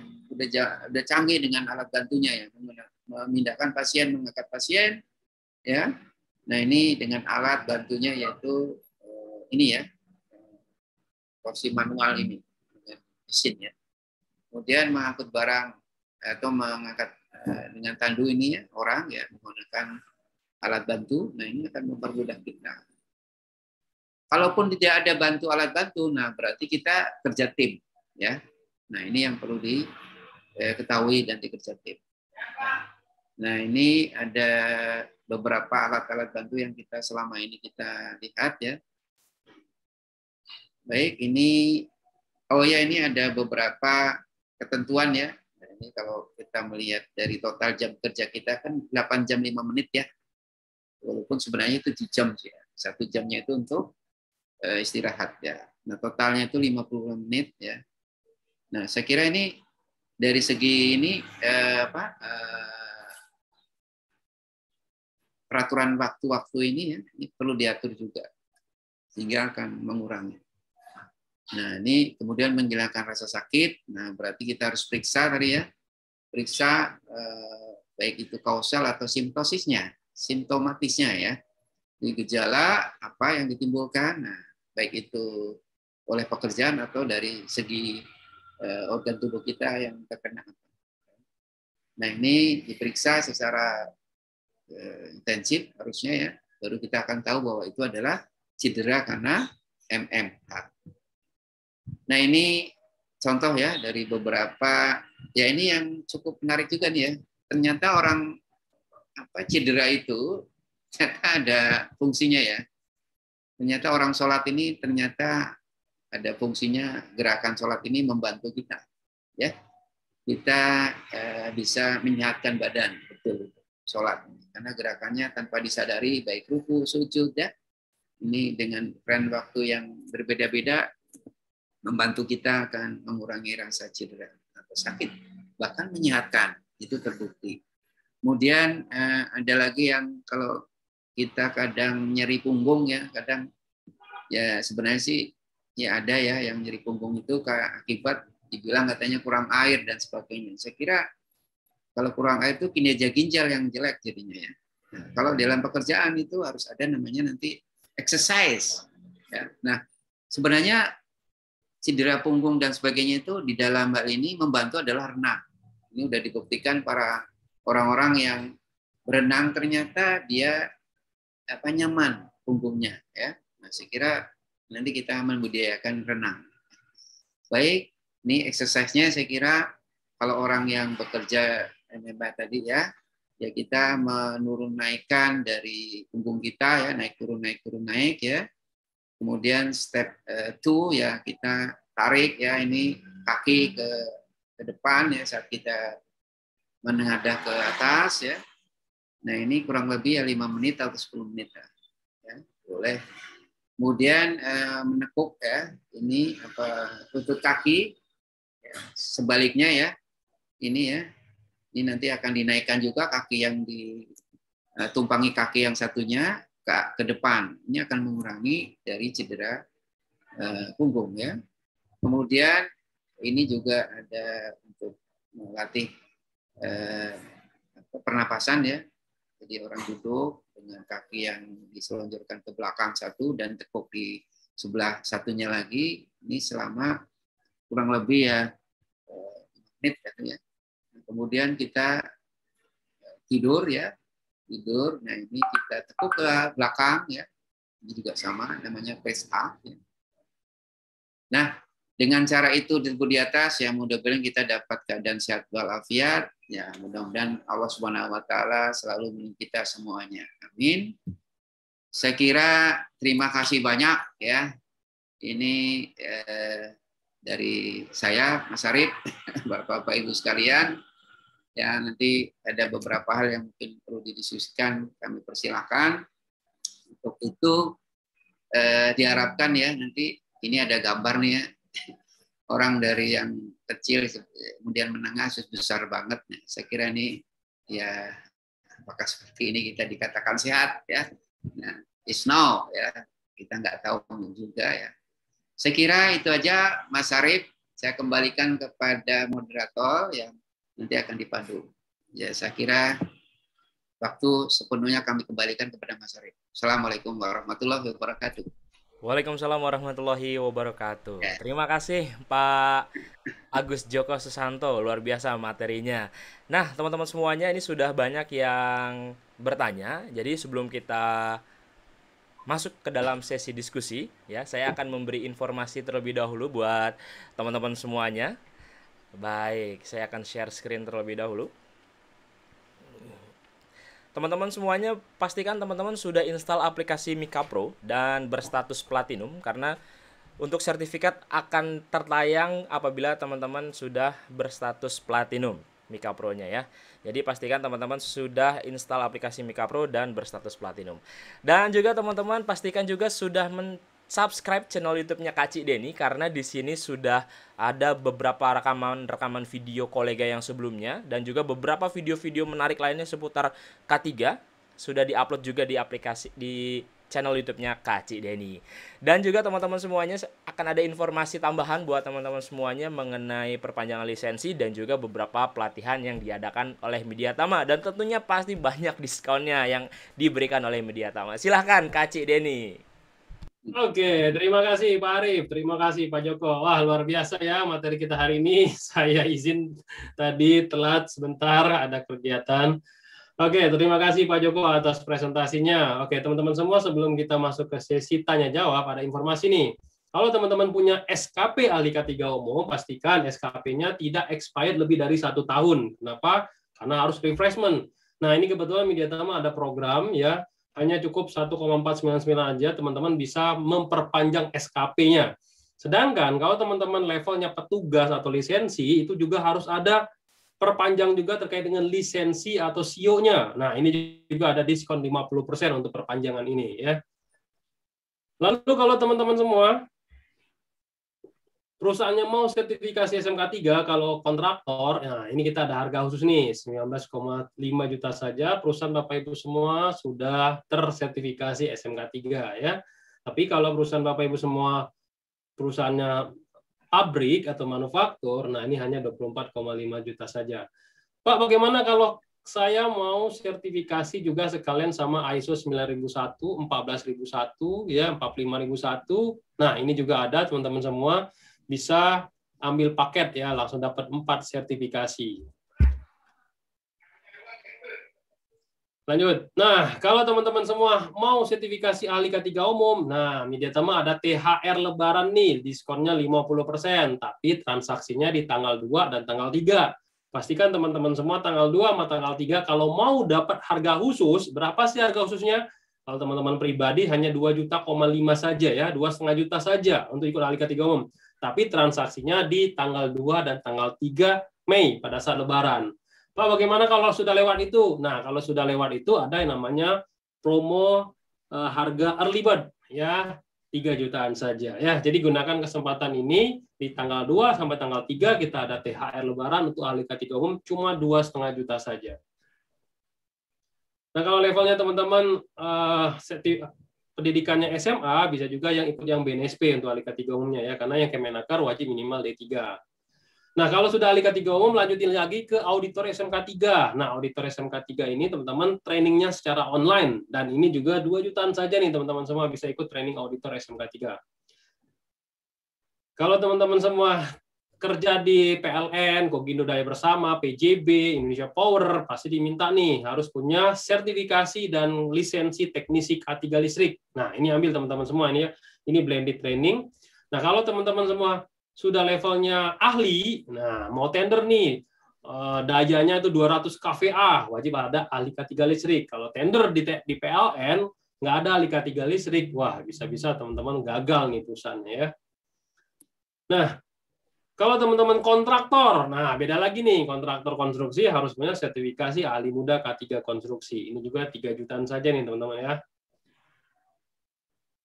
S1: canggih dengan alat bantunya ya, memindahkan pasien, mengangkat pasien ya. Nah ini dengan alat bantunya yaitu ini ya, kursi manual ini dengan mesin ya. Kemudian mengangkut barang atau mengangkat dengan tandu ini ya, orang ya menggunakan alat bantu. Nah ini akan mempermudah kita. Kalaupun tidak ada alat bantu, nah berarti kita kerja tim ya. Nah ini yang perlu diketahui dan dikerja tim. Nah ini ada beberapa alat-alat bantu yang kita selama ini kita lihat ya. Baik, ini ini ada beberapa ketentuan ya. Nah, ini kalau kita melihat dari total jam kerja kita kan 8 jam 5 menit ya. Walaupun sebenarnya itu 7 jam sih ya. 1 jamnya itu untuk istirahat ya. Nah, totalnya itu 50 menit ya. Nah, saya kira ini dari segi ini peraturan waktu-waktu ini ya, ini perlu diatur juga sehingga akan mengurangi. Nah, ini kemudian menghilangkan rasa sakit. Nah, berarti kita harus periksa tadi ya. Periksa baik itu kausal atau simptomatisnya ya. Di gejala apa yang ditimbulkan. Nah, baik itu oleh pekerjaan atau dari segi organ tubuh kita yang terkena. Nah, ini diperiksa secara intensif harusnya ya. Baru kita akan tahu bahwa itu adalah cedera karena MMH. Nah ini contoh ya dari beberapa, ya ini yang cukup menarik juga nih ya. Ternyata orang cedera itu ternyata ada fungsinya ya. Ternyata orang sholat ini ternyata ada fungsinya, gerakan sholat ini membantu kita. Ya, kita bisa menyehatkan badan, betul sholat. Karena gerakannya tanpa disadari, baik ruku, sujud ya. Ini dengan tren waktu yang berbeda-beda, membantu kita akan mengurangi rasa cedera atau sakit, bahkan menyehatkan, itu terbukti. Kemudian ada lagi yang kalau kita kadang nyeri punggung ya, kadang ya sebenarnya sih ya ada ya yang nyeri punggung itu akibat dibilang katanya kurang air dan sebagainya. Saya kira kalau kurang air itu kinerja ginjal yang jelek jadinya ya. Nah, kalau dalam pekerjaan itu harus ada namanya nanti exercise. Ya. Nah sebenarnya cedera punggung dan sebagainya itu di dalam hal ini membantu adalah renang. Ini sudah dibuktikan para orang-orang yang berenang ternyata dia nyaman punggungnya ya. Nah, saya kira nanti kita membudidayakan renang. Baik, ini exercise-nya saya kira kalau orang yang bekerja MMA tadi ya kita menurun naikkan dari punggung kita ya, naik turun ya. Kemudian step 2 ya kita tarik ya ini kaki ke depan ya saat kita menengadah ke atas ya. Nah ini kurang lebih ya 5 menit atau 10 menit ya. Boleh. Kemudian menekuk ya ini lutut kaki ya. Sebaliknya ya ini ya ini nanti akan dinaikkan juga kaki yang ditumpangi kaki yang satunya ke depan. Ini akan mengurangi dari cedera punggung ya. Kemudian ini juga ada untuk melatih pernapasan ya. Jadi orang duduk dengan kaki yang diselonjorkan ke belakang satu dan tekuk di sebelah satunya lagi. Ini selama kurang lebih ya menit ya. Kemudian kita tidur ya. Tidur, nah ini kita tekuk ke belakang ya, ini juga sama, namanya press up. Ya. Nah, dengan cara itu disebut di atas, ya mudah-mudahan kita dapat keadaan sehat walafiat, ya mudah-mudahan Allah Subhanahu Wa Taala selalu menolong kita semuanya. Amin. Saya kira terima kasih banyak ya. Ini dari saya, Mas Arif, Bapak-Bapak Ibu sekalian. Ya, nanti ada beberapa hal yang mungkin perlu didiskusikan, kami persilahkan. Untuk itu diharapkan ya nanti ini ada gambar nih ya, orang dari yang kecil kemudian menengah besar banget. Nah, saya kira ini ya apakah seperti ini kita dikatakan sehat ya? Nah, is now ya, kita nggak tahu juga ya. Saya kira itu aja Mas Arif. Saya kembalikan kepada moderator yang nanti akan dipandu. Ya, saya kira waktu sepenuhnya kami kembalikan kepada Mas Arif. Assalamualaikum warahmatullahi wabarakatuh.
S2: Waalaikumsalam warahmatullahi wabarakatuh. Terima kasih Pak Agus Joko Susanto, luar biasa materinya. Nah, teman-teman semuanya, ini sudah banyak yang bertanya. Jadi sebelum kita masuk ke dalam sesi diskusi, ya, saya akan memberi informasi terlebih dahulu buat teman-teman semuanya. Baik, saya akan share screen terlebih dahulu. Teman-teman semuanya, pastikan teman-teman sudah install aplikasi Mika Pro dan berstatus Platinum, karena untuk sertifikat akan tertayang apabila teman-teman sudah berstatus Platinum Mika Pro-nya ya. Jadi pastikan teman-teman sudah install aplikasi Mika Pro dan berstatus Platinum. Dan juga teman-teman pastikan juga sudah subscribe channel YouTube-nya Kak Cik Denny, karena di sini sudah ada beberapa rekaman video kolega yang sebelumnya dan juga beberapa video-video menarik lainnya seputar K3 sudah diupload juga di aplikasi di channel YouTube-nya Kak Cik Denny. Dan juga teman-teman semuanya akan ada informasi tambahan buat teman-teman semuanya mengenai perpanjangan lisensi dan juga beberapa pelatihan yang diadakan oleh Mediatama, dan tentunya pasti banyak diskonnya yang diberikan oleh Mediatama. Silahkan Kak Cik Denny.
S3: Oke, terima kasih Pak Arif, terima kasih Pak Joko. Wah, luar biasa ya materi kita hari ini. Saya izin tadi telat sebentar, ada kegiatan. Oke, terima kasih Pak Joko atas presentasinya. Oke, teman-teman semua, sebelum kita masuk ke sesi tanya-jawab, ada informasi nih. Kalau teman-teman punya SKP ahli K3 umum, pastikan SKP-nya tidak expired lebih dari 1 tahun. Kenapa? Karena harus refreshment. Nah, ini kebetulan Mediatama ada program ya, hanya cukup 1,499 aja, teman-teman bisa memperpanjang SKP-nya. Sedangkan kalau teman-teman levelnya petugas atau lisensi, itu juga harus ada perpanjang juga terkait dengan lisensi atau SIO-nya. Nah, ini juga ada diskon 50% untuk perpanjangan ini ya. Lalu kalau teman-teman semua perusahaannya mau sertifikasi SMK 3, kalau kontraktor, nah ini kita ada harga khusus nih, 19,5 juta saja, perusahaan Bapak Ibu semua sudah tersertifikasi SMK 3 ya. Tapi kalau perusahaan Bapak Ibu semua perusahaannya pabrik atau manufaktur, nah ini hanya 24,5 juta saja. Pak, bagaimana kalau saya mau sertifikasi juga sekalian sama ISO 9001, 14001, ya 45001. Nah, ini juga ada teman-teman semua. Bisa ambil paket ya, langsung dapat 4 sertifikasi. Lanjut. Nah, kalau teman-teman semua mau sertifikasi ahli K3 umum, nah Mediatama ada THR Lebaran nih, diskonnya 50%, tapi transaksinya di tanggal 2 dan tanggal 3. Pastikan teman-teman semua tanggal 2 sama tanggal 3 kalau mau dapat harga khusus, berapa sih harga khususnya? Kalau teman-teman pribadi hanya 2,5 juta saja ya, 2,5 juta saja untuk ikut ahli K3 umum. Tapi transaksinya di tanggal 2 dan tanggal 3 Mei pada saat Lebaran. Pak, bagaimana kalau sudah lewat itu? Nah, kalau sudah lewat itu ada yang namanya promo harga early bird ya, 3 jutaan saja ya. Jadi gunakan kesempatan ini di tanggal 2 sampai tanggal 3 kita ada THR Lebaran untuk ahli K3 umum cuma 2,5 juta saja. Nah, kalau levelnya teman-teman pendidikannya SMA, bisa juga yang ikut yang BNSP untuk ahli K3 umumnya ya, karena yang Kemenaker wajib minimal D3. Nah, kalau sudah ahli K3 umum, lanjutin lagi ke auditor SMK 3. Nah, auditor SMK 3 ini teman-teman trainingnya secara online, dan ini juga 2 jutaan saja nih teman-teman semua bisa ikut training auditor SMK 3. Kalau teman-teman semua kerja di PLN, Kogindo Daya Bersama, PJB, Indonesia Power, pasti diminta nih, harus punya sertifikasi dan lisensi teknisi K3 listrik. Nah, ini ambil teman-teman semua ini ya. Ini blended training. Nah, kalau teman-teman semua sudah levelnya ahli, nah mau tender nih, dayanya itu 200 kVA, wajib ada ahli K3 listrik. Kalau tender di PLN, nggak ada ahli K3 listrik, wah bisa-bisa teman-teman gagal nih perusahaannya ya. Nah, kalau teman-teman kontraktor, nah beda lagi nih, kontraktor konstruksi harus punya sertifikasi ahli muda K3 konstruksi. Ini juga 3 jutaan saja nih teman-teman ya.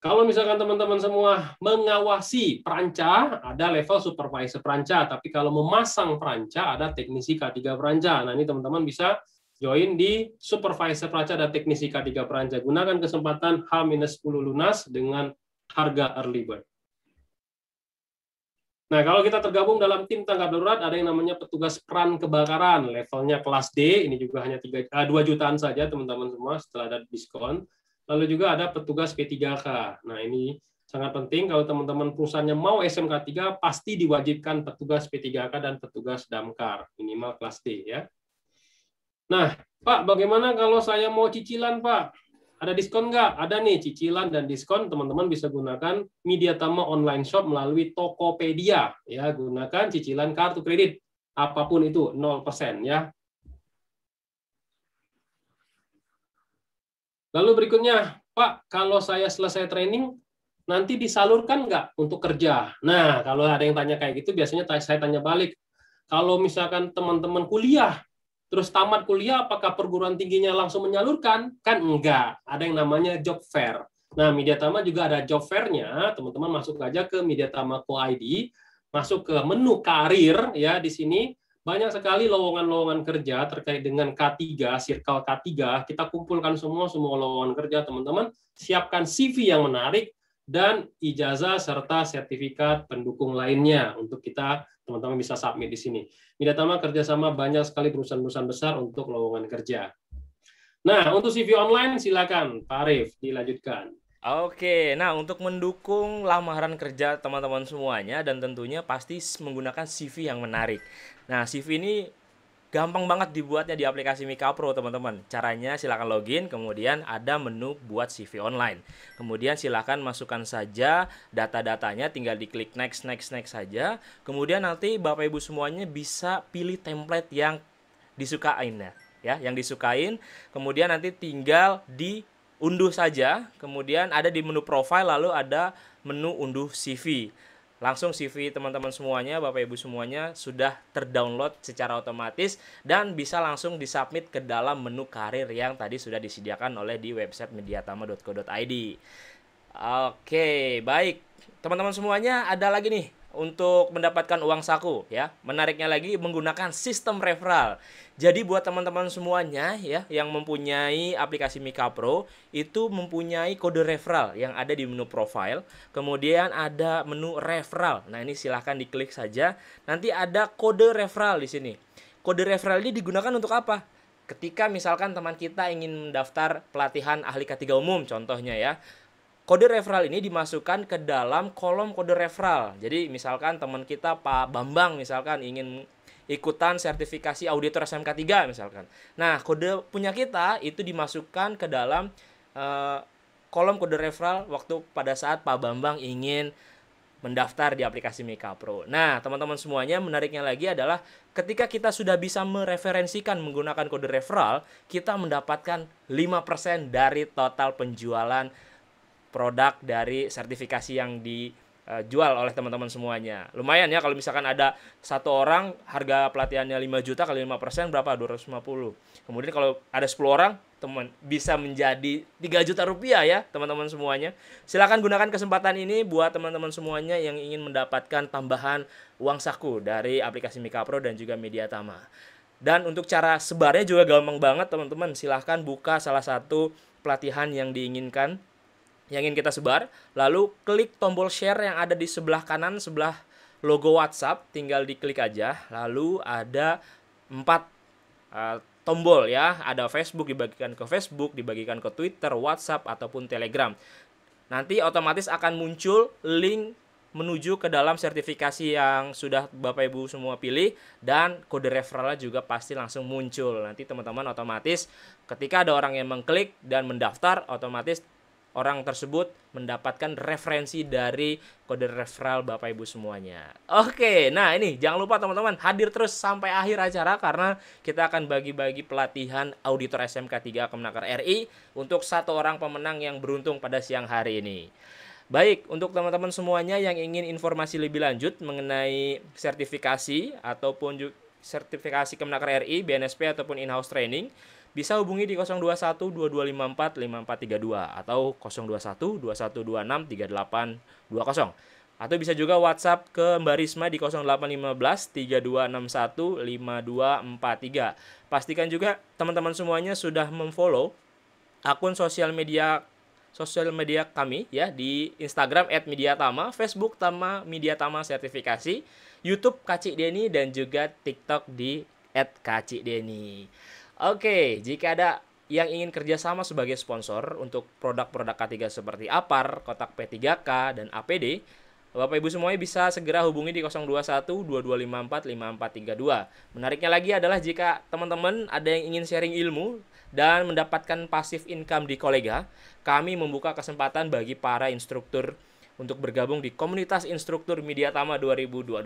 S3: Kalau misalkan teman-teman semua mengawasi peranca, ada level supervisor peranca. Tapi kalau memasang peranca, ada teknisi K3 peranca. Nah, ini teman-teman bisa join di supervisor peranca dan teknisi K3 peranca. Gunakan kesempatan H-10 lunas dengan harga early bird. Nah, kalau kita tergabung dalam tim tanggap darurat, ada yang namanya petugas peran kebakaran. Levelnya kelas D, ini juga hanya 2 jutaan saja, teman-teman semua, setelah ada diskon. Lalu juga ada petugas P3K. Nah, ini sangat penting kalau teman-teman perusahaannya mau SMK 3, pasti diwajibkan petugas P3K dan petugas damkar, minimal kelas D ya. Nah, Pak, bagaimana kalau saya mau cicilan, Pak? Ada diskon nggak? Ada nih cicilan dan diskon, teman-teman bisa gunakan Mediatama online shop melalui Tokopedia ya, gunakan cicilan kartu kredit apapun itu 0% ya. Lalu berikutnya, Pak, kalau saya selesai training, nanti disalurkan nggak untuk kerja? Nah, kalau ada yang tanya kayak gitu, biasanya saya tanya balik. Kalau misalkan teman-teman kuliah, terus tamat kuliah, apakah perguruan tingginya langsung menyalurkan? Kan enggak. Ada yang namanya job fair. Nah, Mediatama juga ada job fair-nya. Teman-teman masuk aja ke Mediatama.co.id, masuk ke menu karir, ya di sini. Banyak sekali lowongan-lowongan kerja terkait dengan K3, circle K3. Kita kumpulkan semua lowongan kerja, teman-teman. Siapkan CV yang menarik dan ijazah serta sertifikat pendukung lainnya untuk kita, teman-teman bisa submit di sini. Mediatama kerjasama banyak sekali perusahaan-perusahaan besar untuk lowongan kerja. Nah, untuk CV online silakan Pak Arif dilanjutkan.
S2: Oke, nah untuk mendukung lamaran kerja teman-teman semuanya dan tentunya pasti menggunakan CV yang menarik. Nah, CV ini gampang banget dibuatnya di aplikasi Mikapro, teman-teman. Caranya silakan login, kemudian ada menu buat CV online. Kemudian silakan masukkan saja data-datanya, tinggal diklik next saja. Kemudian nanti Bapak Ibu semuanya bisa pilih template yang disukain ya, yang disukain. Kemudian nanti tinggal diunduh saja. Kemudian ada di menu profile, lalu ada menu unduh CV. Langsung CV teman-teman semuanya, Bapak Ibu semuanya sudah terdownload secara otomatis dan bisa langsung disubmit ke dalam menu karir yang tadi sudah disediakan oleh di website mediatama.co.id. Oke, baik. Teman-teman semuanya, ada lagi nih untuk mendapatkan uang saku ya. Menariknya lagi menggunakan sistem referral. Jadi buat teman-teman semuanya ya yang mempunyai aplikasi Mikapro itu mempunyai kode referral yang ada di menu profile. Kemudian ada menu referral. Nah, ini silahkan diklik saja. Nanti ada kode referral di sini. Kode referral ini digunakan untuk apa? Ketika misalkan teman kita ingin mendaftar pelatihan ahli K3 umum contohnya ya. Kode referral ini dimasukkan ke dalam kolom kode referral. Jadi misalkan teman kita Pak Bambang misalkan ingin ikutan sertifikasi auditor SMK 3 misalkan. Nah, kode punya kita itu dimasukkan ke dalam kolom kode referral waktu pada saat Pak Bambang ingin mendaftar di aplikasi Mikapro. Nah, teman-teman semuanya, menariknya lagi adalah ketika kita sudah bisa mereferensikan menggunakan kode referral, kita mendapatkan 5% dari total penjualan produk dari sertifikasi yang dijual oleh teman-teman semuanya. Lumayan ya kalau misalkan ada satu orang harga pelatihannya 5 juta kali 5% berapa? 250. Kemudian kalau ada 10 orang, teman bisa menjadi 3 juta rupiah ya teman-teman semuanya. Silakan gunakan kesempatan ini buat teman-teman semuanya yang ingin mendapatkan tambahan uang saku dari aplikasi Mikapro dan juga Mediatama. Dan untuk cara sebarnya juga gampang banget teman-teman. Silahkan buka salah satu pelatihan yang diinginkan, yang ingin kita sebar, lalu klik tombol share yang ada di sebelah kanan sebelah logo WhatsApp, tinggal diklik aja. Lalu ada 4 tombol ya, ada Facebook, dibagikan ke Facebook, dibagikan ke Twitter, WhatsApp ataupun Telegram. Nanti otomatis akan muncul link menuju ke dalam sertifikasi yang sudah Bapak Ibu semua pilih dan kode referralnya juga pasti langsung muncul. Nanti teman-teman otomatis ketika ada orang yang mengklik dan mendaftar, otomatis orang tersebut mendapatkan referensi dari kode referral Bapak Ibu semuanya. Oke, nah ini jangan lupa teman-teman hadir terus sampai akhir acara karena kita akan bagi-bagi pelatihan auditor SMK 3 Kemenaker RI untuk 1 orang pemenang yang beruntung pada siang hari ini. Baik, untuk teman-teman semuanya yang ingin informasi lebih lanjut mengenai sertifikasi ataupun sertifikasi Kemenaker RI, BNSP ataupun in-house training, bisa hubungi di 021 2254 5432 atau 021 2126 3820. Atau bisa juga WhatsApp ke Mbak Risma di 0815 3261 5243. Pastikan juga teman-teman semuanya sudah memfollow akun sosial media kami ya di Instagram @mediatama, Facebook Tama Media Tama Sertifikasi, YouTube Kacik Deni, dan juga TikTok di @kacikdeni. Oke, jika ada yang ingin kerjasama sebagai sponsor untuk produk-produk K3 seperti APAR, kotak P3K, dan APD, Bapak Ibu semuanya bisa segera hubungi di 021 2254 5432. Menariknya lagi adalah jika teman-teman ada yang ingin sharing ilmu dan mendapatkan passive income di kolega, kami membuka kesempatan bagi para instruktur untuk bergabung di komunitas instruktur Mediatama 2022.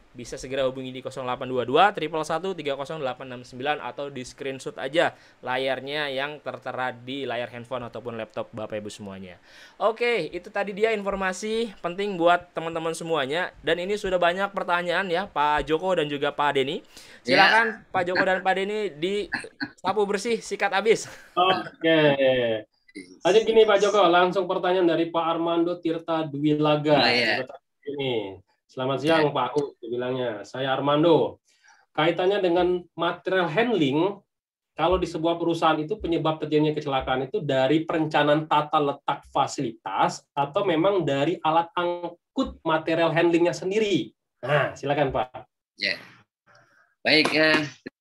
S2: Bisa segera hubungi di 0822 111 30869 atau di screenshot aja layarnya yang tertera di layar handphone ataupun laptop Bapak Ibu semuanya. Oke, itu tadi dia informasi penting buat teman-teman semuanya. Dan ini sudah banyak pertanyaan ya Pak Joko dan juga Pak Deni. Silakan Pak Joko dan Pak Deni disapu bersih, sikat habis.
S3: Oke. Lanjut gini Pak Joko, langsung pertanyaan dari Pak Armando Tirta Dwilaga. Ini. Selamat siang Pak Aku, bilangnya. Saya Armando. Kaitannya dengan material handling, kalau di sebuah perusahaan itu penyebab terjadinya kecelakaan itu dari perencanaan tata letak fasilitas atau memang dari alat angkut material handlingnya sendiri. Nah, silakan Pak.
S1: Ya. Baik,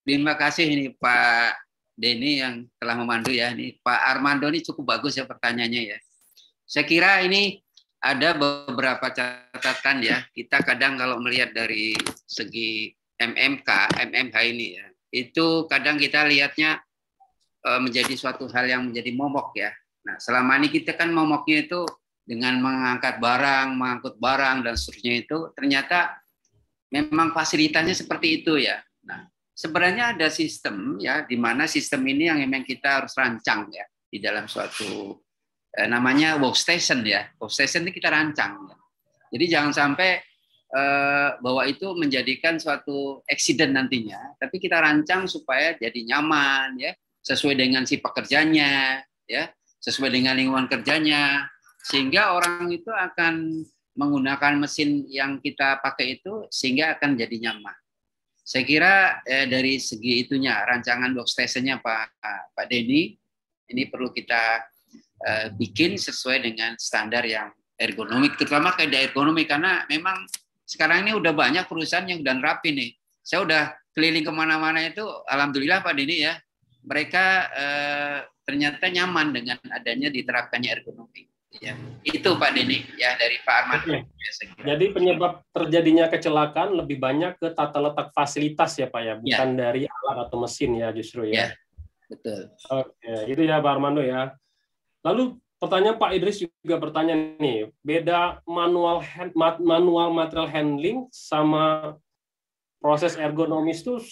S1: terima kasih ini Pak Deni yang telah memandu ya. Ini Pak Armando ini cukup bagus ya pertanyaannya ya. Saya kira ini ada beberapa catatan ya. Kita kadang kalau melihat dari segi MMH ini ya, itu kadang kita lihatnya menjadi suatu hal yang menjadi momok ya. Nah, selama ini kita kan momoknya itu dengan mengangkut barang dan seterusnya itu ternyata memang fasilitasnya seperti itu ya. Nah, sebenarnya ada sistem ya, di mana sistem ini yang memang kita harus rancang ya di dalam suatu namanya workstation ya. Workstation ini kita rancang. Ya. Jadi jangan sampai bahwa itu menjadikan suatu accident nantinya, tapi kita rancang supaya jadi nyaman ya, sesuai dengan si pekerjanya ya, sesuai dengan lingkungan kerjanya, sehingga orang itu akan menggunakan mesin yang kita pakai itu sehingga akan jadi nyaman. Saya kira dari segi itunya rancangan workstation-nya Pak Deni ini perlu kita bikin sesuai dengan standar yang ergonomik, terutama kayak ergonomik, karena memang sekarang ini udah banyak perusahaan yang udah rapi nih. Saya udah keliling kemana-mana itu, alhamdulillah Pak Deni ya, mereka ternyata nyaman dengan adanya diterapkannya ergonomik. Ya, itu Pak Deni ya dari Pak Arman.
S3: Jadi penyebab terjadinya kecelakaan lebih banyak ke tata letak fasilitas ya Pak ya, bukan dari alat atau mesin ya justru ya.
S1: Betul.
S3: Oke, itu ya Pak Armando ya. Lalu pertanyaan Pak Idris juga bertanya nih, beda manual material handling sama proses ergonomis itu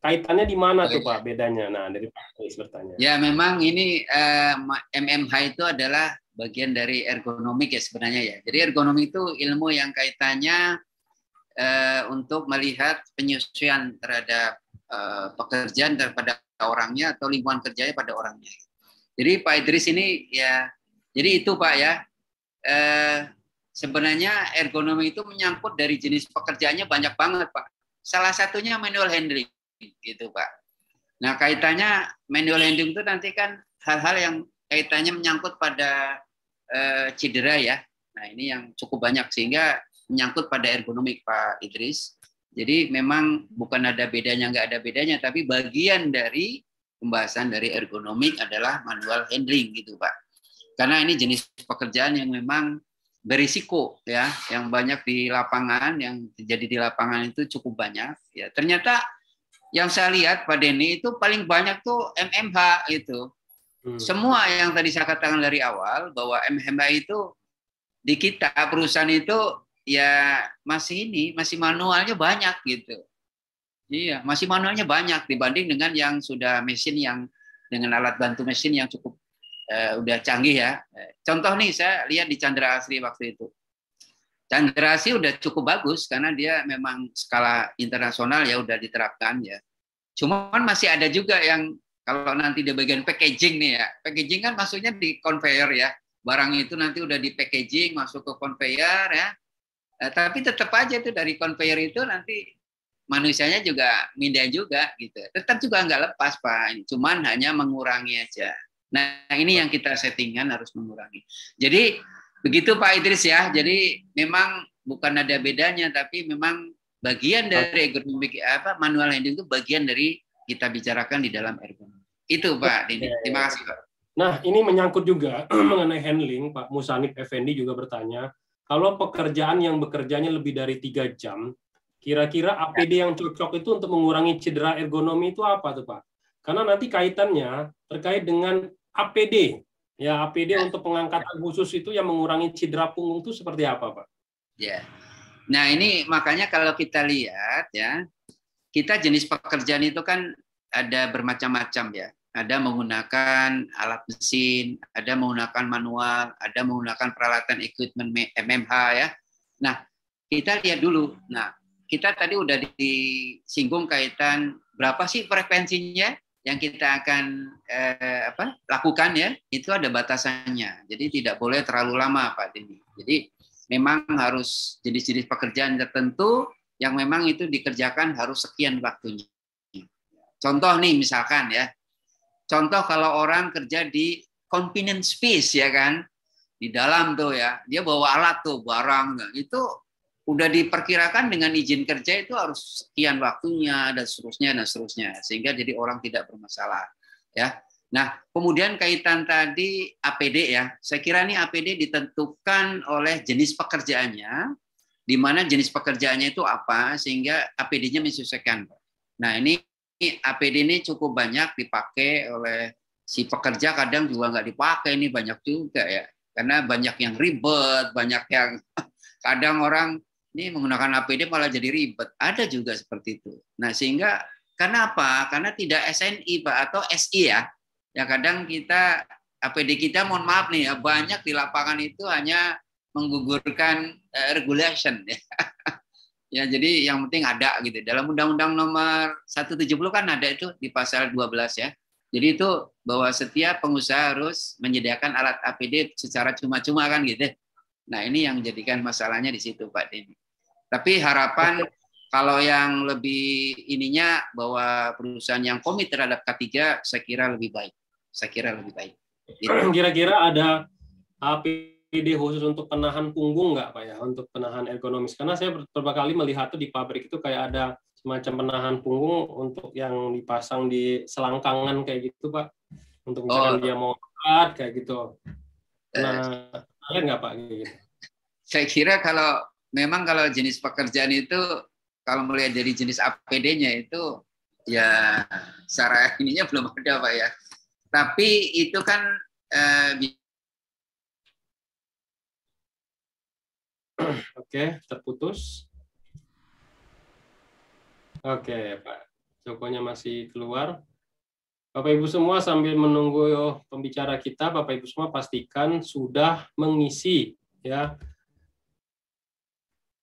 S3: kaitannya di mana tuh Pak bedanya? Nah, dari Pak Idris bertanya.
S1: Ya, memang ini MMH itu adalah bagian dari ergonomik ya sebenarnya ya. Jadi ergonomik itu ilmu yang kaitannya untuk melihat penyesuaian terhadap pekerjaan daripada orangnya atau lingkungan kerjanya pada orangnya. Jadi Pak Idris ini ya, jadi itu Pak ya, sebenarnya ergonomi itu menyangkut dari jenis pekerjaannya banyak banget Pak. Salah satunya manual handling gitu Pak. Nah kaitannya manual handling itu nanti kan hal-hal yang kaitannya menyangkut pada cedera ya. Nah ini yang cukup banyak sehingga menyangkut pada ergonomik Pak Idris. Jadi memang bukan ada bedanya, nggak ada bedanya, tapi bagian dari pembahasan dari ergonomik adalah manual handling gitu Pak. Karena ini jenis pekerjaan yang memang berisiko ya, yang banyak di lapangan, yang terjadi di lapangan itu cukup banyak. Ya ternyata yang saya lihat Pak Deni itu paling banyak tuh MMH itu. Semua yang tadi saya katakan dari awal bahwa MMH itu di kita perusahaan itu ya masih manualnya banyak gitu. Iya, masih manualnya banyak dibanding dengan yang sudah mesin yang dengan alat bantu mesin yang cukup udah canggih ya. Contoh nih saya lihat di Chandra Asri waktu itu. Chandra Asri udah cukup bagus karena dia memang skala internasional ya udah diterapkan ya. Cuman masih ada juga yang Kalau nanti di bagian packaging nih ya, packaging kan maksudnya di conveyor ya, barang itu nanti udah di packaging masuk ke conveyor ya, tapi tetap aja tuh dari conveyor itu nanti manusianya juga mindah juga gitu, tetap juga nggak lepas Pak, cuman hanya mengurangi aja. Nah ini yang kita settingan harus mengurangi. Jadi begitu Pak Idris ya, jadi memang bukan ada bedanya, tapi memang bagian dari ergonomi manual handling itu bagian dari kita bicarakan di dalam ergonomi. Itu Pak Dini. Terima kasih Pak.
S3: Nah, ini menyangkut juga mengenai handling. Pak Musanif Effendi juga bertanya, kalau pekerjaan yang bekerjanya lebih dari 3 jam, kira-kira APD yang cocok itu untuk mengurangi cedera ergonomi itu apa tuh Pak? Karena nanti kaitannya terkait dengan APD. Ya, APD untuk pengangkatan khusus itu yang mengurangi cedera punggung itu seperti apa Pak?
S1: Ya. Nah, ini makanya kalau kita lihat ya, kita jenis pekerjaan itu kan ada bermacam-macam ya. Ada menggunakan alat mesin, ada menggunakan manual, ada menggunakan peralatan equipment MMH ya. Nah, kita lihat dulu. Nah, kita tadi udah disinggung kaitan berapa sih frekuensinya yang kita akan lakukan ya. Itu ada batasannya. Jadi tidak boleh terlalu lama Pak Dini. Jadi memang harus jenis-jenis pekerjaan tertentu yang memang itu dikerjakan harus sekian waktunya. Contoh nih misalkan ya, contoh kalau orang kerja di convenience space ya kan, di dalam tuh ya, dia bawa alat tuh, barang, itu udah diperkirakan dengan izin kerja itu harus sekian waktunya dan seterusnya, sehingga jadi orang tidak bermasalah ya. Nah, kemudian kaitan tadi APD ya, saya kira ini APD ditentukan oleh jenis pekerjaannya, di mana jenis pekerjaannya itu apa, sehingga APD-nya menyesuaikan. Nah, ini APD ini cukup banyak dipakai oleh si pekerja, kadang juga nggak dipakai, ini banyak juga ya. Karena banyak yang ribet, banyak yang kadang orang ini menggunakan APD malah jadi ribet. Ada juga seperti itu. Nah, sehingga karena apa? Karena tidak SNI Pak atau SI ya. Ya kadang kita APD kita mohon maaf nih ya, banyak di lapangan itu hanya menggugurkan regulation ya. Ya, jadi yang penting ada gitu. Dalam Undang-Undang Nomor 170 kan ada itu di pasal 12 ya. Jadi itu bahwa setiap pengusaha harus menyediakan alat APD secara cuma-cuma kan gitu. Nah, ini yang jadikan masalahnya di situ Pak Denny. Tapi harapan kalau yang lebih ininya bahwa perusahaan yang komit terhadap K3 saya kira lebih baik. Saya kira lebih baik.
S3: Gitu. Kira-kira ada APD khusus untuk penahan punggung nggak Pak ya, untuk penahan ergonomis? Karena saya beberapa kali melihat tuh di pabrik itu kayak ada semacam penahan punggung untuk yang dipasang di selangkangan kayak gitu Pak, untuk misalkan dia mau angkat kayak gitu. Nah, ada nggak Pak? Gitu?
S1: Saya kira kalau jenis pekerjaan itu kalau melihat dari jenis APD-nya itu ya secara ininya belum ada Pak ya. Tapi itu kan
S3: Oke, terputus. Oke, Pak Jokonya masih keluar. Bapak Ibu semua sambil menunggu pembicara kita, Bapak Ibu semua pastikan sudah mengisi ya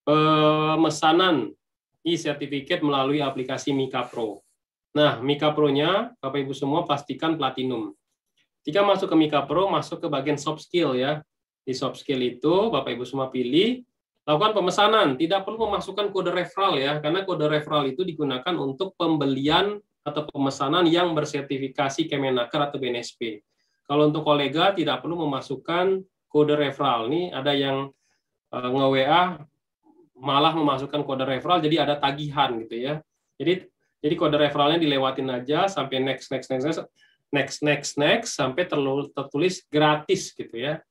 S3: pemesanan e-sertifikat melalui aplikasi Mika Pro. Nah, Mika Pro-nya Bapak Ibu semua pastikan platinum. Jika masuk ke Mika Pro, masuk ke bagian soft skill ya. Di soft skill itu Bapak Ibu semua pilih lakukan pemesanan, tidak perlu memasukkan kode referral ya, karena kode referral itu digunakan untuk pembelian atau pemesanan yang bersertifikasi Kemenaker atau BNSP. Kalau untuk kolega tidak perlu memasukkan kode referral. Nih ada yang nge-WA malah memasukkan kode referral, jadi ada tagihan gitu ya. Jadi kode referralnya dilewatin aja sampai next sampai tertulis gratis gitu ya.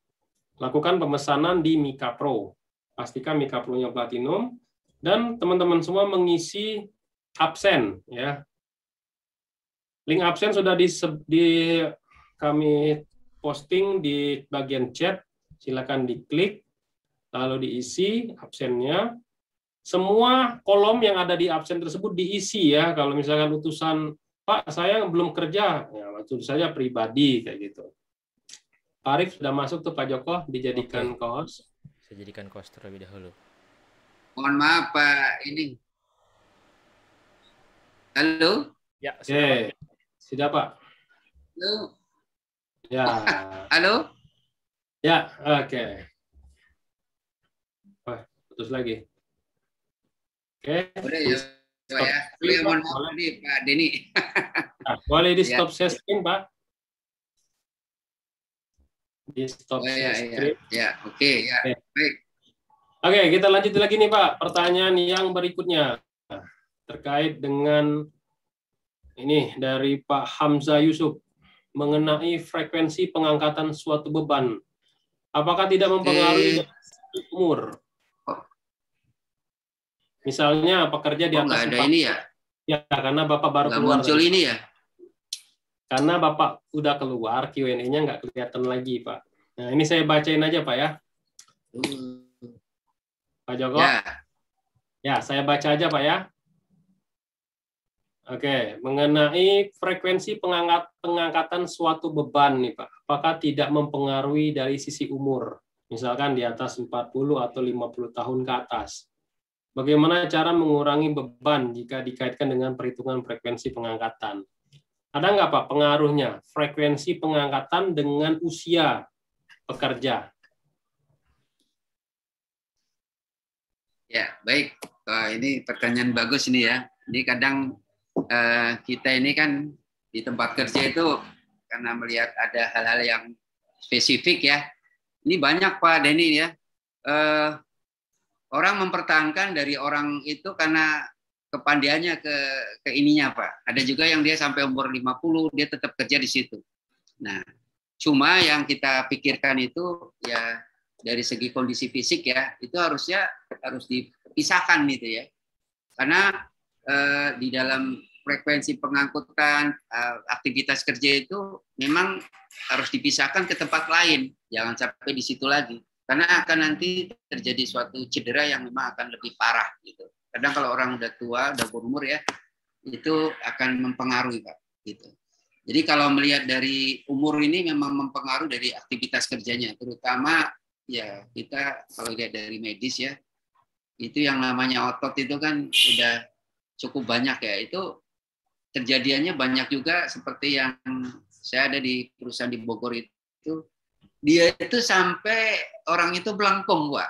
S3: Lakukan pemesanan di Mika Pro. Pastikan Mika Pro-nya platinum dan teman-teman semua mengisi absen ya. Link absen sudah kami posting di bagian chat. Silakan diklik lalu diisi absennya. Semua kolom yang ada di absen tersebut diisi ya. Kalau misalkan utusan Pak, saya belum kerja, ya tulis saja pribadi kayak gitu. Pak Arif sudah masuk tuh Pak Joko, dijadikan co-host.
S2: Saya jadikan co-host terlebih dahulu.
S1: Mohon maaf Pak, ini. Halo?
S2: Ya,
S3: sudah Pak.
S1: Halo?
S3: Ya,
S1: Halo?
S3: ya, oke. Wah, putus lagi. Oke,
S1: Udah
S3: di
S1: ya, Pak
S3: stop
S1: ya. Oh
S3: sharing,
S1: ya,
S3: Pak.
S1: mohon maaf nih Pak Denny.
S3: Nah, boleh di
S1: Ya.
S3: stop sharing, Pak. Di stop
S1: Oh ya, ya,
S3: sharing.
S1: ya. Oke, ya.
S3: Oke.
S1: Baik.
S3: Oke, kita lanjut lagi nih, Pak. Pertanyaan yang berikutnya terkait dengan ini dari Pak Hamzah Yusuf mengenai frekuensi pengangkatan suatu beban. Apakah tidak mempengaruhi dari segi umur?
S1: Oh,
S3: Misalnya pekerja di
S1: nggak
S3: atas
S1: ada
S3: 40.
S1: ini ya?
S3: Ya, karena Bapak baru
S1: Nggak
S3: keluar
S1: muncul
S3: tadi.
S1: ini ya?
S3: Karena Bapak udah keluar, Q&A-nya nggak kelihatan lagi, Pak. Nah, ini saya bacain aja, Pak ya. Pak Joko.
S1: Ya.
S3: Ya, saya baca aja, Pak ya. Oke, mengenai frekuensi pengangkatan suatu beban nih, Pak. Apakah tidak mempengaruhi dari sisi umur? Misalkan di atas 40 atau 50 tahun ke atas. Bagaimana cara mengurangi beban jika dikaitkan dengan perhitungan frekuensi pengangkatan? Ada nggak, Pak, pengaruhnya frekuensi pengangkatan dengan usia pekerja?
S1: Ya, baik. Ini pertanyaan bagus ini ya. Ini kadang kita ini kan di tempat kerja itu karena melihat ada hal-hal yang spesifik ya. Ini banyak Pak Denny ya. Orang mempertahankan dari orang itu karena kepandiannya ke ininya Pak. Ada juga yang dia sampai umur 50 dia tetap kerja di situ. Nah, cuma yang kita pikirkan itu ya dari segi kondisi fisik ya, itu harusnya harus dipisahkan gitu ya. Karena di dalam frekuensi pengangkutan aktivitas kerja itu memang harus dipisahkan ke tempat lain, jangan sampai di situ lagi. Karena akan nanti terjadi suatu cedera yang memang akan lebih parah gitu. Kadang kalau orang udah tua, udah berumur ya, itu akan mempengaruhi Pak gitu. Jadi kalau melihat dari umur ini memang mempengaruhi dari aktivitas kerjanya, terutama ya kita kalau lihat dari medis ya, itu yang namanya otot itu kan udah cukup banyak ya. Itu terjadiannya banyak juga seperti yang saya ada di perusahaan di Bogor itu, dia itu sampai orang itu melengkung Pak.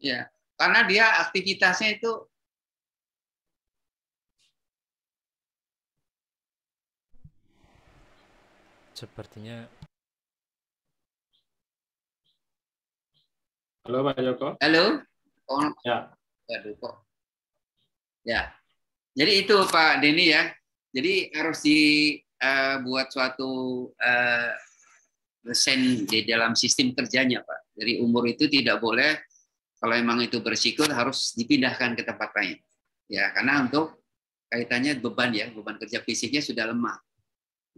S1: Ya, karena dia aktivitasnya itu
S2: Sepertinya.
S3: Halo, Pak Joko.
S1: halo. Oh,
S3: Ya.
S1: aduh kok. Ya. Jadi itu Pak Denny ya. Jadi harus dibuat suatu desain di dalam sistem kerjanya Pak. Dari umur itu tidak boleh, kalau memang itu berisiko harus dipindahkan ke tempat lain. Ya, karena untuk kaitannya beban ya, beban kerja fisiknya sudah lemah.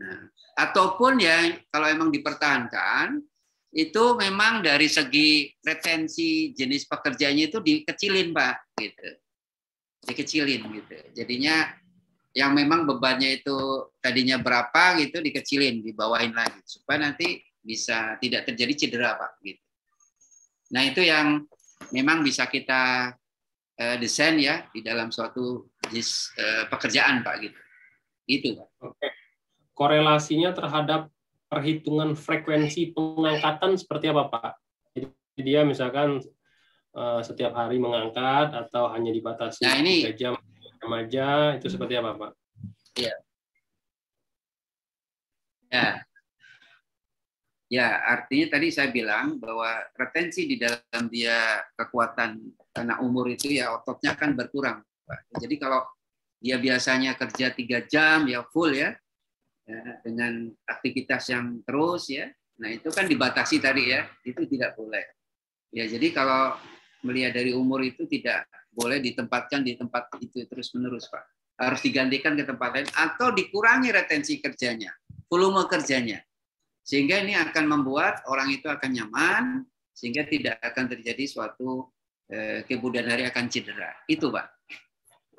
S1: Nah, ataupun ya kalau memang dipertahankan itu memang dari segi retensi jenis pekerjaannya itu dikecilin Pak gitu. Dikecilin gitu. Jadinya yang memang bebannya itu tadinya berapa gitu dikecilin, dibawain lagi supaya nanti bisa tidak terjadi cedera Pak gitu. Nah, itu yang memang bisa kita desain ya di dalam suatu pekerjaan Pak gitu. Itu Pak.
S3: Oke. Korelasinya terhadap perhitungan frekuensi pengangkatan seperti apa, Pak? Jadi dia misalkan setiap hari mengangkat atau hanya dibatasi 3 jam aja, itu seperti apa, Pak?
S1: Ya. Ya. Ya, artinya tadi saya bilang bahwa retensi di dalam dia kekuatan karena umur itu ya ototnya akan berkurang. Pak. Jadi kalau dia biasanya kerja 3 jam ya full ya, dengan aktivitas yang terus ya, nah itu kan dibatasi tadi ya, itu tidak boleh. Ya, jadi kalau melihat dari umur itu tidak boleh ditempatkan di tempat itu terus-menerus Pak. Harus digantikan ke tempat lain atau dikurangi retensi kerjanya, volume kerjanya. Sehingga ini akan membuat orang itu akan nyaman, sehingga tidak akan terjadi suatu kemudian hari akan cedera. Itu Pak.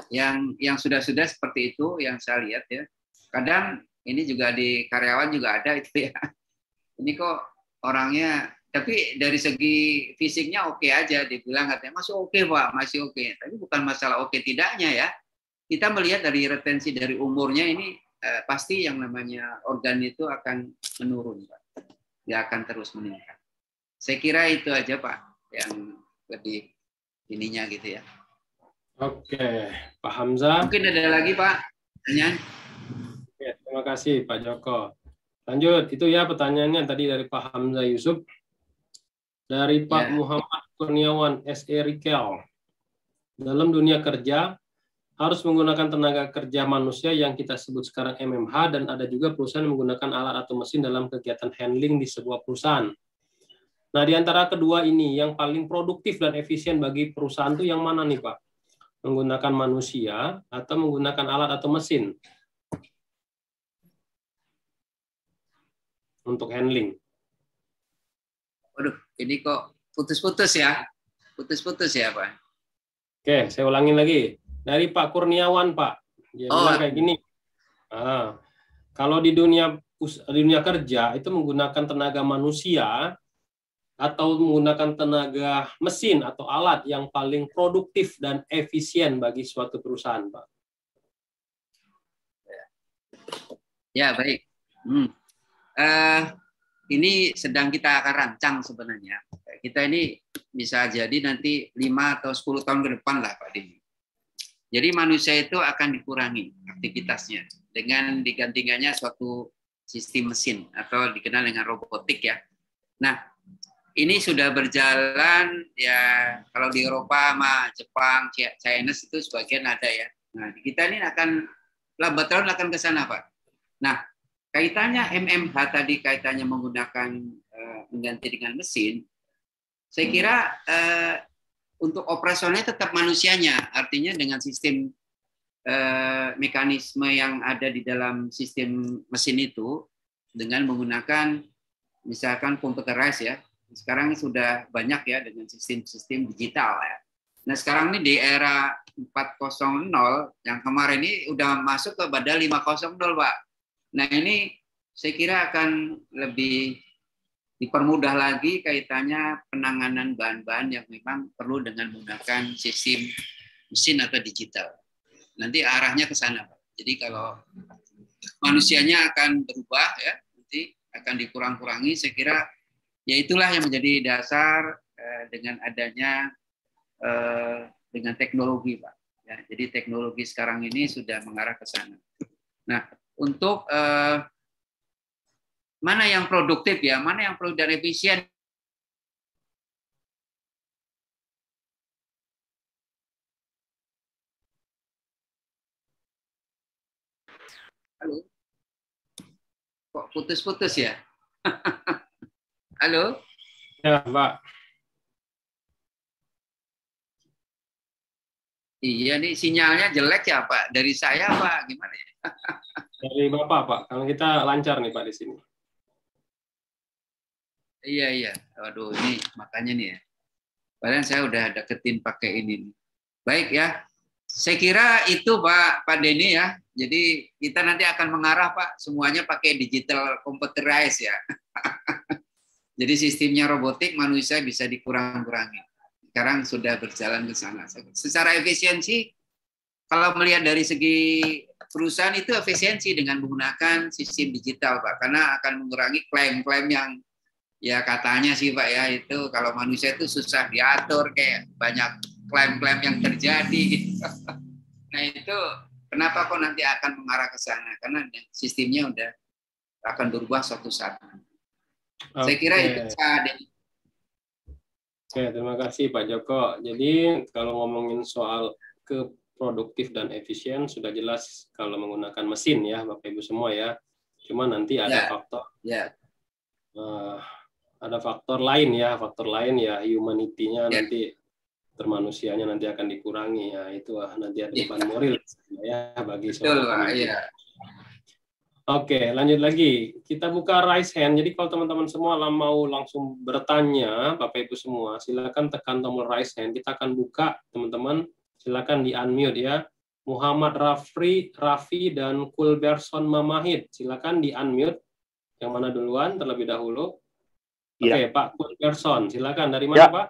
S1: Yang sudah-sudah seperti itu yang saya lihat ya. Kadang ini juga di karyawan juga ada itu ya. Ini kok orangnya, tapi dari segi fisiknya oke aja, dibilang katanya masih oke Pak, masih oke. Tapi bukan masalah oke tidaknya ya. Kita melihat dari retensi dari umurnya ini pasti yang namanya organ itu akan menurun, Pak. Dia akan terus meningkat. Saya kira itu aja, Pak, yang lebih ininya gitu ya.
S3: Oke, Pak Hamzah.
S1: Mungkin ada lagi, Pak? Pertanyaan?
S3: Oke, terima kasih, Pak Joko. Lanjut, itu ya pertanyaannya tadi dari Pak Hamzah Yusuf. Dari Pak Muhammad Kurniawan, SE Rikel. Dalam dunia kerja, harus menggunakan tenaga kerja manusia yang kita sebut sekarang MMH, dan ada juga perusahaan yang menggunakan alat atau mesin dalam kegiatan handling di sebuah perusahaan. Nah, di antara kedua ini, yang paling produktif dan efisien bagi perusahaan itu yang mana nih, Pak? Menggunakan manusia atau menggunakan alat atau mesin untuk handling?
S1: Waduh, ini kok putus-putus ya? Putus-putus ya, Pak?
S3: Oke, saya ulangin lagi. Dari Pak Kurniawan, Pak. Dia bilang kayak gini. Kalau di dunia kerja itu menggunakan tenaga manusia atau menggunakan tenaga mesin atau alat yang paling produktif dan efisien bagi suatu perusahaan, Pak?
S1: Ya, baik. Ini sedang kita akan rancang sebenarnya. Kita ini bisa jadi nanti 5 atau 10 tahun ke depan lah, Pak Dini. Jadi manusia itu akan dikurangi aktivitasnya dengan digantikannya suatu sistem mesin atau dikenal dengan robotik ya. Nah, ini sudah berjalan ya, kalau di Eropa sama Jepang, China itu sebagian ada ya. Nah, kita ini akan lambat laun akan ke sana, Pak. Nah, kaitannya MMH tadi kaitannya menggunakan mengganti dengan mesin, saya kira untuk operasionalnya tetap manusianya, artinya dengan sistem mekanisme yang ada di dalam sistem mesin itu dengan menggunakan misalkan computerized ya. Sekarang sudah banyak ya dengan sistem-sistem digital ya. Nah, sekarang ini di era 4.0 yang kemarin ini udah masuk ke pada 5.0, Pak. Nah, ini saya kira akan lebih dipermudah lagi kaitannya penanganan bahan-bahan yang memang perlu dengan menggunakan sistem mesin atau digital. Nanti arahnya ke sana, Pak. Jadi kalau manusianya akan berubah ya, nanti akan dikurang-kurangi, saya kira ya itulah yang menjadi dasar dengan adanya dengan teknologi, Pak. Ya, jadi teknologi sekarang ini sudah mengarah ke sana. Nah, untuk mana yang produktif ya, mana yang produktif dan efisien. Halo? Kok putus-putus ya? Halo?
S3: Ya, Pak.
S1: Iya nih sinyalnya jelek ya, Pak. Dari saya, Pak. Gimana ya?
S3: Dari Bapak, Pak. Kalau kita lancar nih, Pak, di sini.
S1: Iya. Waduh, ini makanya nih ya. Padahal saya udah deketin pakai ini. Baik ya. Saya kira itu Pak Denny ya. Jadi kita nanti akan mengarah Pak semuanya pakai digital computerized ya. Jadi sistemnya robotik, manusia bisa dikurang-kurangi. Sekarang sudah berjalan ke sana. Secara efisiensi, kalau melihat dari segi perusahaan itu efisiensi dengan menggunakan sistem digital Pak. Karena akan mengurangi klaim-klaim yang ya katanya sih Pak ya, itu kalau manusia itu susah diatur, kayak banyak klaim-klaim yang terjadi gitu. Nah itu kenapa kok nanti akan mengarah ke sana, karena sistemnya udah akan berubah suatu saat. Saya kira itu saja.
S3: Oke, terima kasih Pak Joko. Jadi kalau ngomongin soal keproduktif dan efisien sudah jelas kalau menggunakan mesin ya Bapak Ibu semua ya. Cuma nanti ada faktor ada faktor lain ya, humanity-nya nanti termanusianya nanti akan dikurangi ya, itu nanti ada beban moral ya bagi seorang. Oke, lanjut lagi. Kita buka raise hand. Jadi kalau teman-teman semua mau langsung bertanya, Bapak Ibu semua, silakan tekan tombol raise hand. Kita akan buka, teman-teman. Silakan di unmute ya. Muhammad Raffi dan Kulberson Mamahid. Silakan di unmute. Yang mana duluan terlebih dahulu? Oke, Pak Kulberson, silakan. Dari mana, Pak?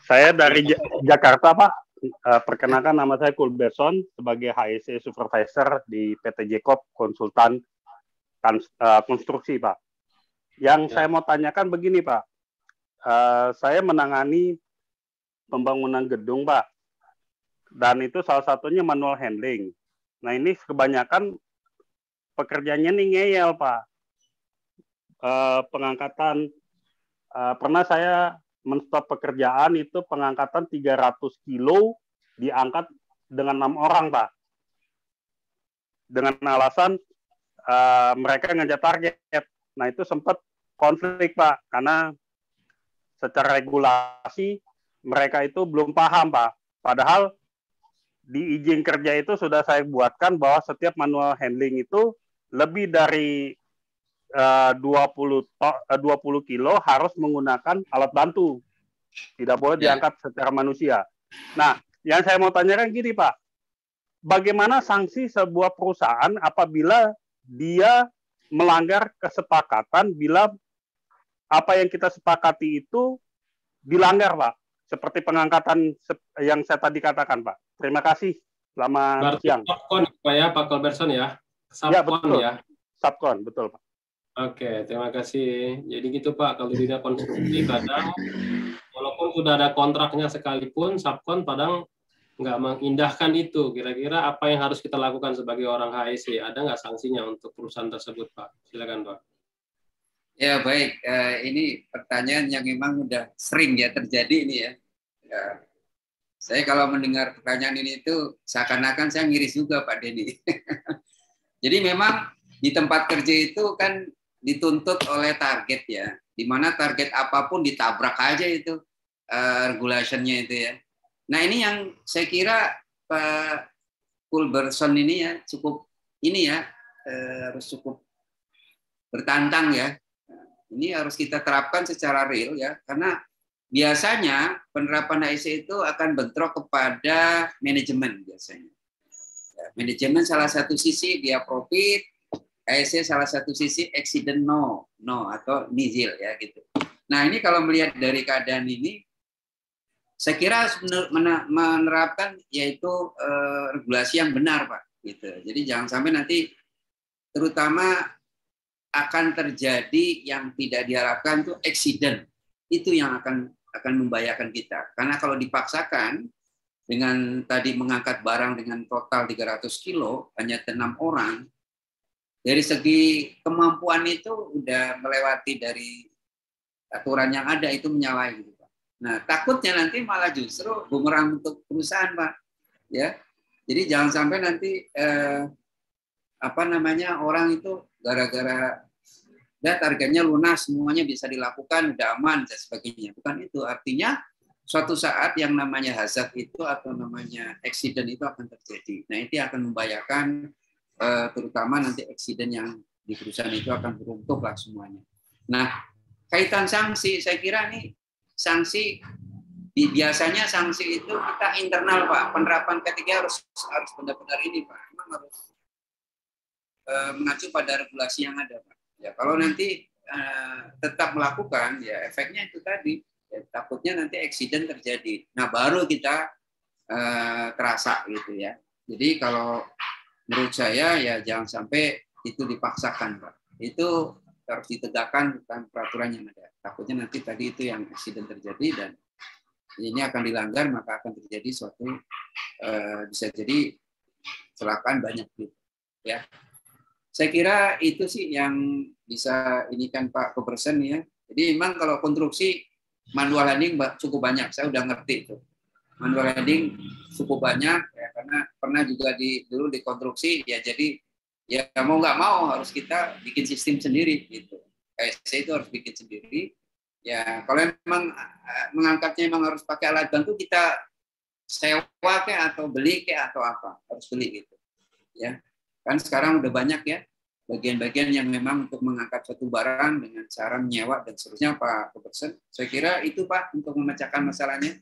S4: Saya dari Jakarta, Pak. Perkenalkan, nama saya Kulberson sebagai HSE Supervisor di PT Jacob Konsultan Konstruksi, Pak. Yang saya mau tanyakan begini, Pak. Saya menangani pembangunan gedung, Pak. Dan itu salah satunya manual handling. Nah, ini kebanyakan pekerjaannya nih ngeyel, Pak. Pengangkatan, pernah saya menstop pekerjaan itu pengangkatan 300 kilo diangkat dengan 6 orang, Pak. Dengan alasan mereka ngejar target. Nah, itu sempat konflik, Pak, karena secara regulasi mereka itu belum paham, Pak. Padahal di izin kerja itu sudah saya buatkan bahwa setiap manual handling itu lebih dari 20 kilo harus menggunakan alat bantu. Tidak boleh diangkat secara manusia. Nah, yang saya mau tanyakan gini, Pak. Bagaimana sanksi sebuah perusahaan apabila dia melanggar kesepakatan bila apa yang kita sepakati itu dilanggar, Pak? Seperti pengangkatan yang saya tadi katakan, Pak. Terima kasih. Selamat siang.
S3: Subkon, Pak ya, Pak Kulberson ya. Subkon
S4: ya, betul.
S3: Ya.
S4: Subkon, betul, Pak.
S3: Oke, terima kasih. Jadi gitu, Pak, kalau di konstruksi kadang walaupun sudah ada kontraknya sekalipun, subkon kadang nggak mengindahkan itu. Kira-kira apa yang harus kita lakukan sebagai orang HSE? Ada nggak sanksinya untuk perusahaan tersebut, Pak? Silakan, Pak.
S1: Ya, baik. Ini pertanyaan yang memang udah sering ya terjadi ini ya. Saya kalau mendengar pertanyaan ini itu seakan-akan saya ngiris juga, Pak Denny. Jadi memang di tempat kerja itu kan dituntut oleh target ya, di mana target apapun ditabrak aja itu regulasinya itu ya. Nah, ini yang saya kira Pak Kulberson ini ya cukup ini ya harus cukup bertantang ya. Ini harus kita terapkan secara real ya, karena biasanya penerapan HSE itu akan bentrok kepada manajemen biasanya. Ya, manajemen salah satu sisi dia profit, HSE salah satu sisi accident no atau nihil ya gitu. Nah, ini kalau melihat dari keadaan ini, saya kira menerapkan yaitu regulasi yang benar, Pak. Gitu. Jadi jangan sampai nanti terutama akan terjadi yang tidak diharapkan itu accident. Itu yang akan membahayakan kita. Karena kalau dipaksakan dengan tadi mengangkat barang dengan total 300 kilo hanya 6 orang, dari segi kemampuan itu udah melewati dari aturan yang ada, itu menyalahi. Nah, takutnya nanti malah justru bumerang untuk perusahaan, Pak. Ya, jadi jangan sampai nanti orang itu gara-gara targetnya lunas, semuanya bisa dilakukan, udah aman dan sebagainya. Bukan itu. Artinya suatu saat yang namanya hazard itu atau namanya accident itu akan terjadi. Nah, itu akan membahayakan terutama nanti accident yang di perusahaan itu akan beruntuk lah semuanya. Nah, kaitan sanksi, saya kira nih sanksi biasanya sanksi itu kita internal, Pak. Penerapan ketiga harus benar-benar ini, Pak. Memang harus mengacu pada regulasi yang ada, Pak. Ya, kalau nanti tetap melakukan, ya efeknya itu tadi. Ya, takutnya nanti accident terjadi. Nah, baru kita terasa gitu ya. Jadi kalau menurut saya ya jangan sampai itu dipaksakan, Pak. Itu harus ditegakkan tentang peraturan yang ada. Takutnya nanti tadi itu yang accident terjadi dan ini akan dilanggar, maka akan terjadi suatu bisa jadi kecelakaan banyak gitu. Ya, saya kira itu sih yang bisa ini kan Pak Kulberson ya. Jadi memang kalau konstruksi manual handling cukup banyak, saya udah ngerti itu. Manual handling cukup banyak ya, karena pernah juga dulu di konstruksi ya, jadi ya mau nggak mau harus kita bikin sistem sendiri gitu. HSE itu harus bikin sendiri. Ya kalau memang mengangkatnya memang harus pakai alat bantu, kita sewa kayak atau beli kayak atau apa, harus beli gitu. Ya. Kan sekarang udah banyak ya bagian-bagian yang memang untuk mengangkat suatu barang dengan cara menyewa dan seterusnya, Pak Kulberson. Saya kira itu Pak untuk memecahkan masalahnya.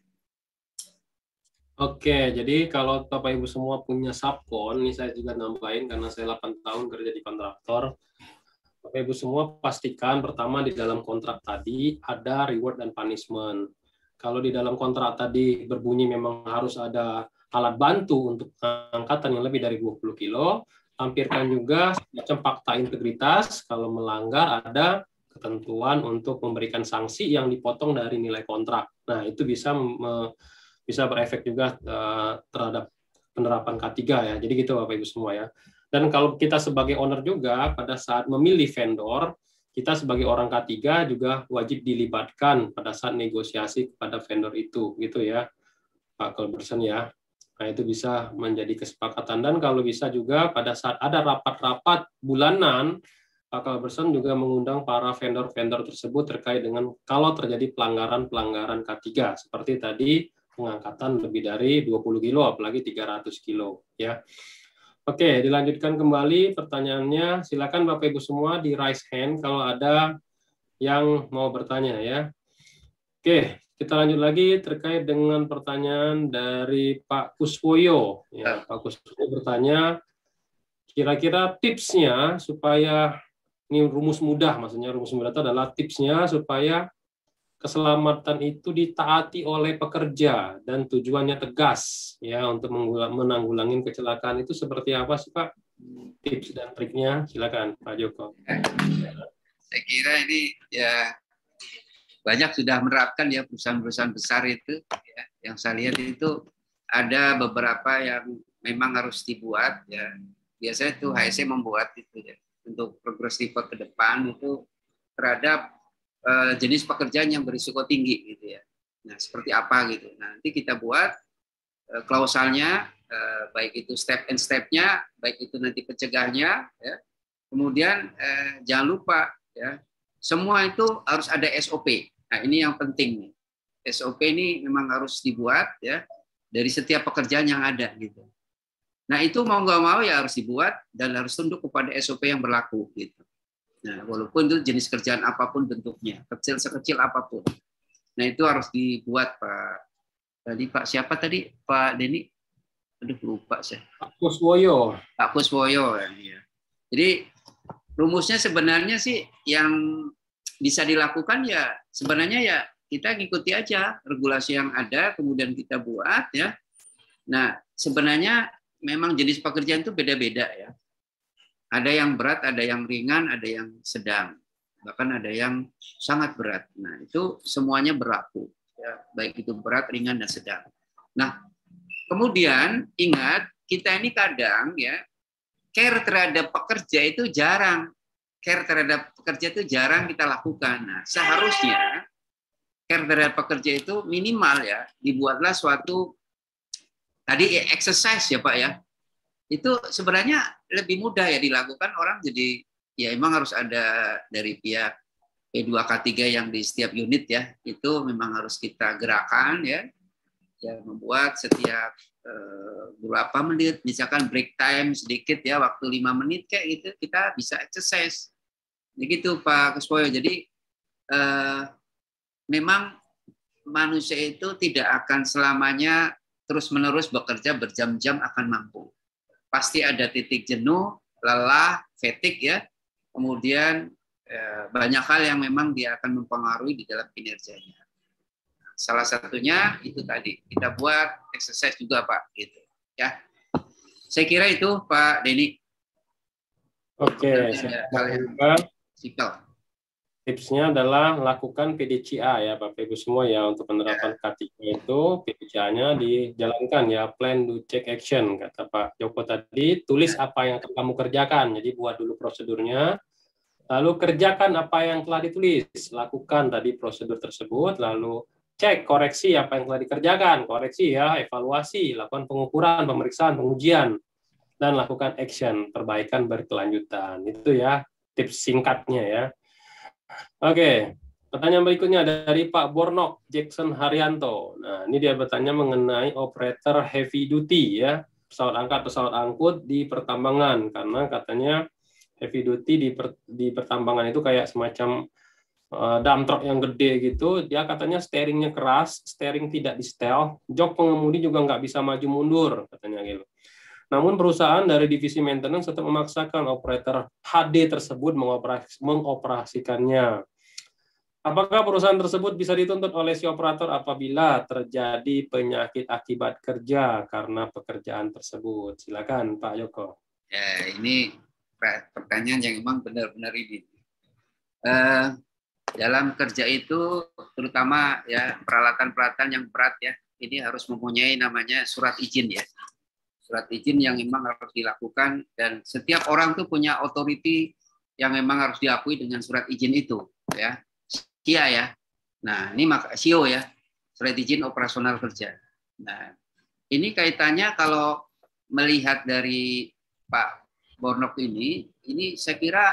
S3: Oke, jadi kalau Bapak Ibu semua punya subkon, ini saya juga nambahin karena saya 8 tahun kerja di kontraktor. Bapak Ibu semua pastikan pertama di dalam kontrak tadi ada reward dan punishment. Kalau di dalam kontrak tadi berbunyi memang harus ada alat bantu untuk angkatan yang lebih dari 20 kilo, lampirkan juga semacam fakta integritas. Kalau melanggar ada ketentuan untuk memberikan sanksi yang dipotong dari nilai kontrak. Nah, itu bisa berefek juga terhadap penerapan K3 ya. Jadi gitu Bapak Ibu semua ya. Dan kalau kita sebagai owner juga pada saat memilih vendor, kita sebagai orang K3 juga wajib dilibatkan pada saat negosiasi kepada vendor itu, gitu ya, Pak Culbertson ya. Nah, itu bisa menjadi kesepakatan. Dan kalau bisa juga pada saat ada rapat-rapat bulanan, Pak Culbertson juga mengundang para vendor-vendor tersebut terkait dengan kalau terjadi pelanggaran-pelanggaran K3, seperti tadi pengangkatan lebih dari 20 kilo, apalagi 300 kilo. Ya. Oke, dilanjutkan kembali pertanyaannya. Silakan Bapak Ibu semua di raise hand kalau ada yang mau bertanya ya. Oke, kita lanjut lagi terkait dengan pertanyaan dari Pak Kuswoyo. Ya, Pak Kuswoyo bertanya, kira-kira tipsnya supaya, ini rumus mudah, maksudnya rumus mudah itu adalah tipsnya supaya keselamatan itu ditaati oleh pekerja dan tujuannya tegas ya untuk menanggulangi kecelakaan itu seperti apa sih Pak? Tips dan triknya silakan Pak Joko.
S1: Saya kira ini ya banyak sudah menerapkan ya perusahaan-perusahaan besar itu ya, yang saya lihat itu ada beberapa yang memang harus dibuat ya. Biasanya itu HSE membuat itu ya untuk progresif ke depan itu terhadap jenis pekerjaan yang berisiko tinggi gitu ya. Nah, seperti apa gitu. Nah, nanti kita buat klausalnya, baik itu step and step-nya, baik itu nanti pencegahnya ya. Kemudian jangan lupa ya, semua itu harus ada SOP. Nah, ini yang penting nih. SOP ini memang harus dibuat ya dari setiap pekerjaan yang ada gitu. Nah, itu mau nggak mau ya harus dibuat dan harus tunduk kepada SOP yang berlaku gitu. Nah, walaupun itu jenis kerjaan apapun bentuknya, sekecil apapun. Nah, itu harus dibuat, Pak. Tadi Pak siapa tadi? Pak Denny? Aduh, lupa saya.
S3: Pak Kuswoyo.
S1: Pak Kuswoyo ya. Jadi rumusnya sebenarnya sih yang bisa dilakukan ya sebenarnya ya kita ngikuti aja regulasi yang ada, kemudian kita buat ya. Nah, sebenarnya memang jenis pekerjaan itu beda-beda ya. Ada yang berat, ada yang ringan, ada yang sedang, bahkan ada yang sangat berat. Nah, itu semuanya berlaku, ya, baik itu berat, ringan, dan sedang. Nah, kemudian ingat kita ini kadang ya care terhadap pekerja itu jarang, kita lakukan. Nah, seharusnya care terhadap pekerja itu minimal ya dibuatlah suatu tadi exercise ya Pak ya. Itu sebenarnya lebih mudah ya dilakukan orang jadi ya emang harus ada dari pihak P2K3 yang di setiap unit ya itu memang harus kita gerakan ya membuat setiap berapa menit misalkan break time sedikit ya waktu 5 menit kayak gitu kita bisa exercise begitu Pak Kuswoyo. Jadi memang manusia itu tidak akan selamanya terus-menerus bekerja berjam-jam akan mampu. Pasti ada titik jenuh, lelah, fatigue ya. Kemudian banyak hal yang memang dia akan mempengaruhi di dalam kinerjanya. Salah satunya itu tadi kita buat exercise juga Pak gitu ya. Saya kira itu Pak Denny.
S3: Oke,
S1: Sikal.
S3: Tipsnya adalah lakukan PDCA ya Bapak Ibu semua ya untuk penerapan K3 itu PDCA-nya dijalankan ya plan do check action kata Pak Joko tadi, tulis apa yang akan kamu kerjakan. Jadi buat dulu prosedurnya, lalu kerjakan apa yang telah ditulis, lakukan tadi prosedur tersebut, lalu cek koreksi apa yang telah dikerjakan, koreksi ya, evaluasi, lakukan pengukuran, pemeriksaan, pengujian, dan lakukan action, perbaikan berkelanjutan. Itu ya tips singkatnya ya. Oke, pertanyaan berikutnya dari Pak Bornok Jackson Haryanto. Nah, ini dia bertanya mengenai operator heavy duty ya, pesawat angkut di pertambangan karena katanya heavy duty di pertambangan itu kayak semacam dump truck yang gede gitu. Dia katanya steeringnya keras, steering tidak di setel, jok pengemudi juga nggak bisa maju mundur katanya gitu. Namun perusahaan dari divisi maintenance tetap memaksakan operator HD tersebut mengoperasikannya. Apakah perusahaan tersebut bisa dituntut oleh si operator apabila terjadi penyakit akibat kerja karena pekerjaan tersebut? Silakan Pak Joko.
S1: Ya, ini pertanyaan yang memang benar-benar ini. Dalam kerja itu, terutama ya peralatan-peralatan yang berat ya, ini harus mempunyai namanya surat izin ya. Surat izin yang memang harus dilakukan, dan setiap orang tuh punya authority yang memang harus diakui dengan surat izin itu ya. SIA ya. Nah, ini SIO ya, surat izin operasional kerja. Nah, ini kaitannya kalau melihat dari Pak Bornok ini saya kira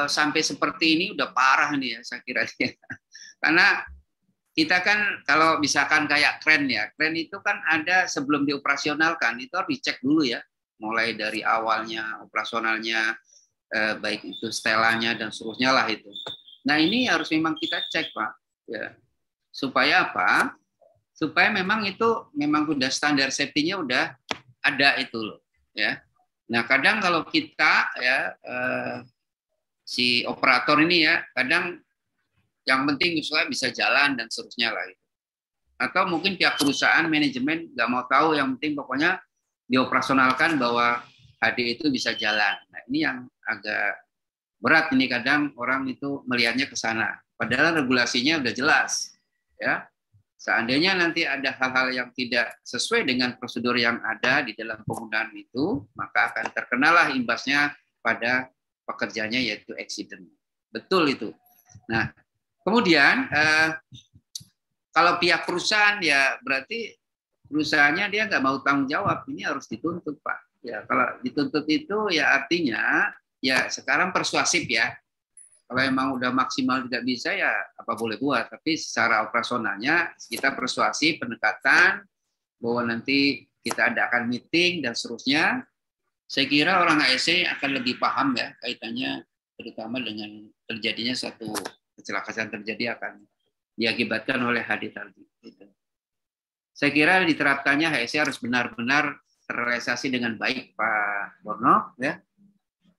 S1: sampai seperti ini udah parah nih ya, saya kira. Karena kita kan kalau misalkan kayak kren ya, kren itu kan ada sebelum dioperasionalkan, itu harus dicek dulu ya, mulai dari awalnya, operasionalnya, baik itu setelannya dan seterusnya lah itu. Nah ini harus memang kita cek Pak, ya. Supaya apa? Supaya memang itu memang udah standar safety-nya udah ada itu loh, ya. Nah kadang kalau kita ya si operator ini ya, kadang yang penting misalnya bisa jalan dan seterusnya lah itu. Atau mungkin pihak perusahaan manajemen nggak mau tahu, yang penting pokoknya dioperasionalkan bahwa HD itu bisa jalan. Nah ini yang agak berat, ini kadang orang itu melihatnya ke sana. Padahal regulasinya udah jelas, ya. Seandainya nanti ada hal-hal yang tidak sesuai dengan prosedur yang ada di dalam penggunaan itu, maka akan terkenalah imbasnya pada pekerjanya, yaitu accident. Betul itu. Nah, kemudian kalau pihak perusahaan ya berarti perusahaannya dia nggak mau tanggung jawab, ini harus dituntut Pak. Ya kalau dituntut itu ya artinya ya sekarang persuasif ya. Kalau emang udah maksimal tidak bisa ya apa boleh buat. Tapi secara operasionalnya kita persuasif, pendekatan bahwa nanti kita adakan meeting dan seterusnya. Saya kira orang ASC akan lebih paham ya kaitannya, terutama dengan terjadinya satu kecelakaan terjadi akan diakibatkan oleh HD tadi. Saya kira diterapkannya HSE harus benar-benar terrealisasi dengan baik Pak Bornok ya.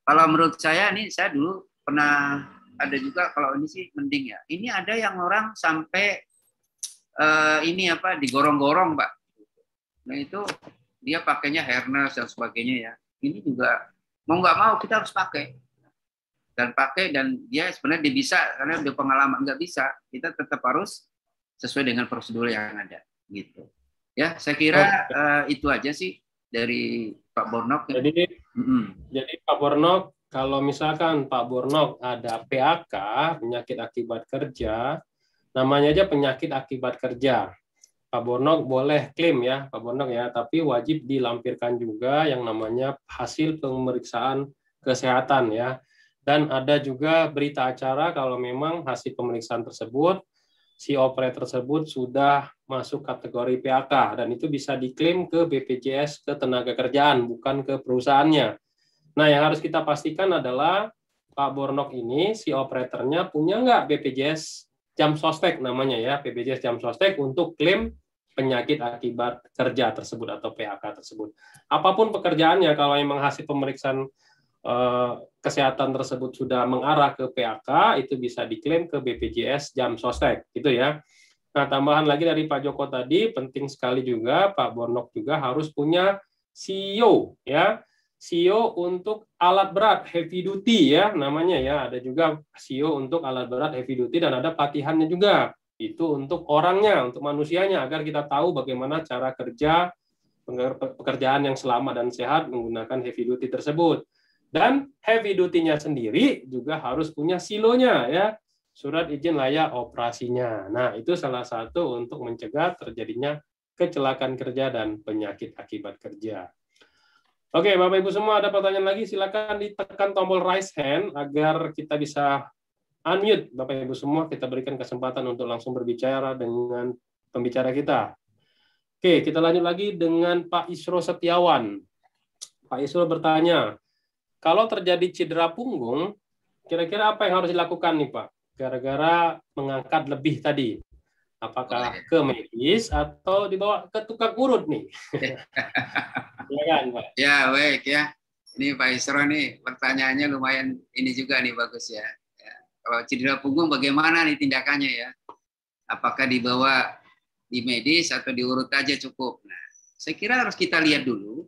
S1: Kalau menurut saya ini, saya dulu pernah ada juga, kalau ini sih mending ya. Ini ada yang orang sampai ini apa digorong-gorong Pak. Nah itu dia pakainya harness dan sebagainya ya. Ini juga mau nggak mau kita harus pakai. Dan dia sebenarnya dia bisa karena udah pengalaman. Nggak bisa, kita tetap harus sesuai dengan prosedur yang ada gitu ya. Saya kira itu aja sih dari Pak Bornok.
S3: Jadi Pak Bornok, kalau misalkan Pak Bornok ada PAK, penyakit akibat kerja, namanya aja penyakit akibat kerja, Pak Bornok boleh klaim ya Pak Bornok ya, tapi wajib dilampirkan juga yang namanya hasil pemeriksaan kesehatan ya. Dan ada juga berita acara kalau memang hasil pemeriksaan tersebut, si operator tersebut sudah masuk kategori PAK, dan itu bisa diklaim ke BPJS Ketenagakerjaan, bukan ke perusahaannya. Nah, yang harus kita pastikan adalah Pak Bornok ini, si operatornya punya nggak BPJS Jam Sostek namanya ya, BPJS Jam Sostek untuk klaim penyakit akibat kerja tersebut atau PAK tersebut. Apapun pekerjaannya, kalau memang hasil pemeriksaan kesehatan tersebut sudah mengarah ke PAK, itu bisa diklaim ke BPJS Jam Sostek, gitu ya. Nah, tambahan lagi dari Pak Joko tadi, penting sekali juga Pak Bornok juga harus punya SIO, ya. SIO untuk alat berat heavy duty ya namanya ya. Ada juga SIO untuk alat berat heavy duty dan ada pelatihannya juga. Itu untuk orangnya, untuk manusianya, agar kita tahu bagaimana cara kerja pekerjaan yang selamat dan sehat menggunakan heavy duty tersebut. Dan heavy duty-nya sendiri juga harus punya silonya ya, surat izin layak operasinya. Nah, itu salah satu untuk mencegah terjadinya kecelakaan kerja dan penyakit akibat kerja. Oke, Bapak Ibu semua, ada pertanyaan lagi? Silakan ditekan tombol raise hand agar kita bisa unmute. Bapak Ibu semua, kita berikan kesempatan untuk langsung berbicara dengan pembicara kita. Oke, kita lanjut lagi dengan Pak Isro Setiawan. Pak Isro bertanya, kalau terjadi cedera punggung, kira-kira apa yang harus dilakukan nih Pak? Gara-gara mengangkat lebih tadi. Apakah ke medis atau dibawa ke tukang urut nih? Ya kan, Pak?
S1: Ya, baik ya. Ini Pak Isro nih pertanyaannya lumayan ini juga nih bagus ya. Kalau cedera punggung bagaimana nih tindakannya ya? Apakah dibawa di medis atau diurut aja cukup? Nah, saya kira harus kita lihat dulu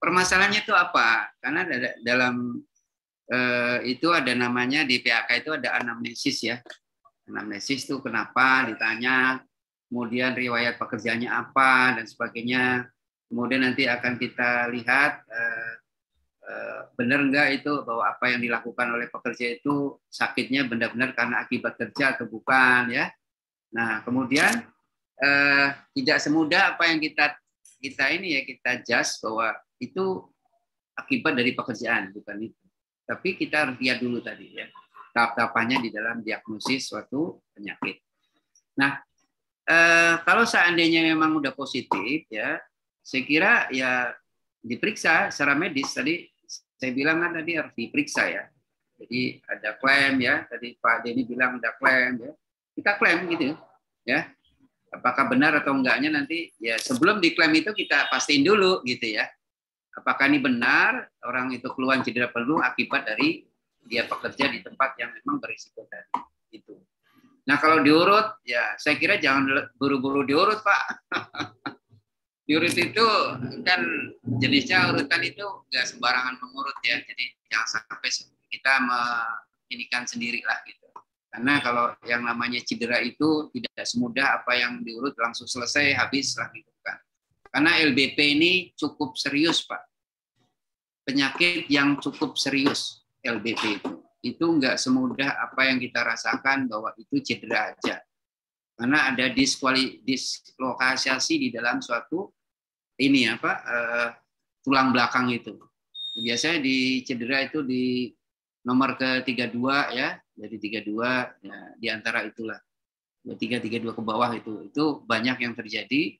S1: permasalahannya itu apa. Karena dalam itu ada namanya di PHK itu ada anamnesis ya. Anamnesis itu kenapa ditanya, kemudian riwayat pekerjaannya apa dan sebagainya. Kemudian nanti akan kita lihat benar enggak itu bahwa apa yang dilakukan oleh pekerja itu sakitnya benar-benar karena akibat kerja atau bukan ya. Nah, kemudian tidak semudah apa yang kita ini ya kita judge bahwa itu akibat dari pekerjaan, bukan itu. Tapi kita harus lihat dulu tadi ya tahap-tahapannya di dalam diagnosis suatu penyakit. Nah, kalau seandainya memang udah positif ya, saya kira ya diperiksa secara medis. Tadi saya bilang kan tadi harus diperiksa ya. Jadi ada klaim ya, tadi Pak Denny bilang ada klaim ya. Kita klaim gitu ya. Apakah benar atau enggaknya nanti ya sebelum diklaim itu kita pastiin dulu gitu ya. Apakah ini benar orang itu keluhan cedera punggung akibat dari dia bekerja di tempat yang memang berisiko tadi itu. Nah, kalau diurut ya saya kira jangan buru-buru diurut, Pak. Diurut itu kan jenisnya urutan itu nggak sembarangan mengurut ya. Jadi jangan sampai kita menginikan sendiri lah gitu. Karena kalau yang namanya cedera itu tidak semudah apa yang diurut langsung selesai habis lah gitu kan. Karena LBP ini cukup serius, Pak. Penyakit yang cukup serius LBP itu nggak semudah apa yang kita rasakan bahwa itu cedera aja. Karena ada dislokasi di dalam suatu ini tulang belakang itu. Biasanya di cedera itu di nomor ke-32 ya, dari 32 ya, di antara itulah. 332 ke bawah itu banyak yang terjadi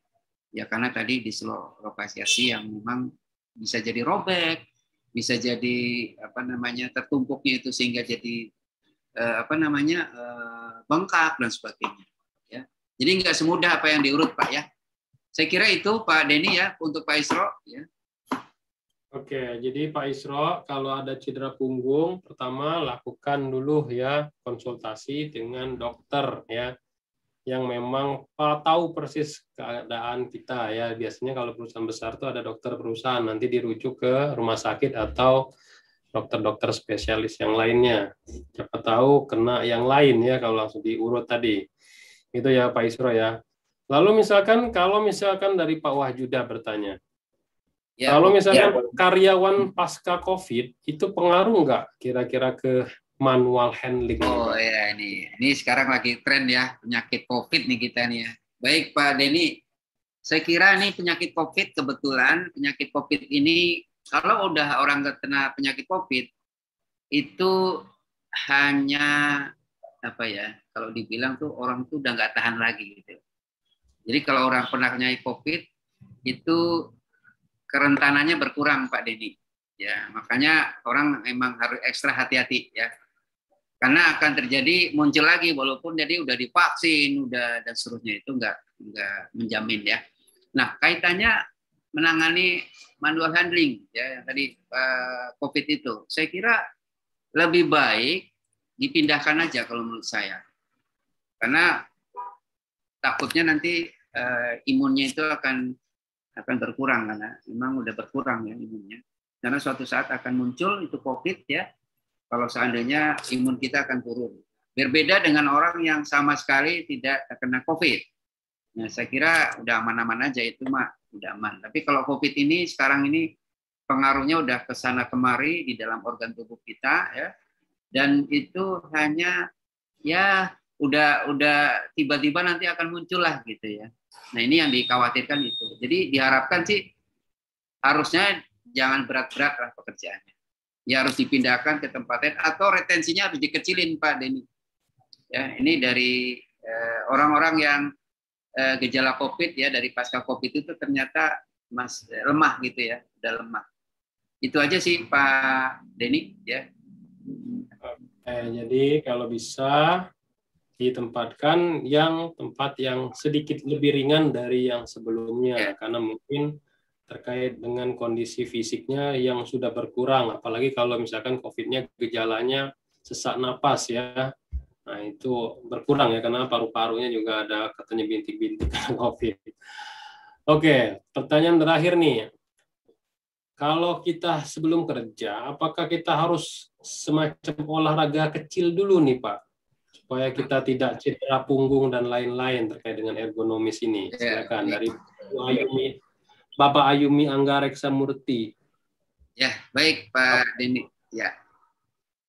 S1: ya karena tadi dislokasi yang memang bisa jadi robek, bisa jadi tertumpuknya itu sehingga jadi bengkak dan sebagainya. Jadi nggak semudah apa yang diurut, Pak ya. Saya kira itu Pak Denny ya untuk Pak Isro ya.
S3: Oke, jadi Pak Isro kalau ada cedera punggung pertama lakukan dulu ya konsultasi dengan dokter ya yang memang tahu persis keadaan kita ya. Biasanya kalau perusahaan besar itu ada dokter perusahaan, nanti dirujuk ke rumah sakit atau dokter-dokter spesialis yang lainnya. Siapa tahu kena yang lain ya kalau langsung diurut tadi. Itu ya Pak Isro ya. Lalu kalau misalkan dari Pak Wahjuda bertanya, ya, kalau misalkan karyawan pasca COVID itu pengaruh nggak kira-kira ke manual handling?
S1: Oh ya ini sekarang lagi tren ya penyakit COVID nih kita nih ya. Baik Pak Denny, saya kira nih penyakit COVID kebetulan penyakit COVID ini kalau udah orang kena penyakit COVID itu hanya kalau dibilang tuh orang tuh udah nggak tahan lagi gitu. Jadi kalau orang pernah kena COVID itu kerentanannya berkurang Pak Denny. Ya, makanya orang memang harus ekstra hati-hati ya. Karena akan terjadi muncul lagi walaupun jadi udah divaksin, udah dan seterusnya itu nggak menjamin ya. Nah, kaitannya menangani manual handling ya yang tadi COVID itu. Saya kira lebih baik dipindahkan aja kalau menurut saya. Karena takutnya nanti imunnya itu akan berkurang karena memang udah berkurang ya imunnya. Karena suatu saat akan muncul itu COVID ya. Kalau seandainya imun kita akan turun. Berbeda dengan orang yang sama sekali tidak terkena COVID. Nah, saya kira udah aman-aman aja itu udah aman. Tapi kalau COVID ini sekarang ini pengaruhnya udah ke sana kemari di dalam organ tubuh kita ya. Dan itu hanya ya udah tiba-tiba nanti akan muncul lah gitu ya. Nah ini yang dikhawatirkan itu. Jadi diharapkan sih harusnya jangan berat-berat lah pekerjaannya. Ya harus dipindahkan ke tempat lain atau retensinya harus dikecilin Pak Denny. Ya ini dari orang-orang yang gejala COVID ya dari pasca COVID itu ternyata lemah gitu ya, udah lemah. Itu aja sih Pak Denny ya.
S3: Jadi kalau bisa ditempatkan tempat yang sedikit lebih ringan dari yang sebelumnya karena mungkin terkait dengan kondisi fisiknya yang sudah berkurang, apalagi kalau misalkan COVID-nya gejalanya sesak napas ya, Nah, itu berkurang ya, karena paru-parunya juga ada katanya bintik-bintik karena COVID. Oke, pertanyaan terakhir nih. Kalau kita sebelum kerja, apakah kita harus semacam olahraga kecil dulu nih, Pak? Supaya kita tidak cedera punggung dan lain-lain terkait dengan ergonomis ini. Silakan dari Bapak Ayumi Anggareksa Murti.
S1: Ya, baik Pak Denny. Ya.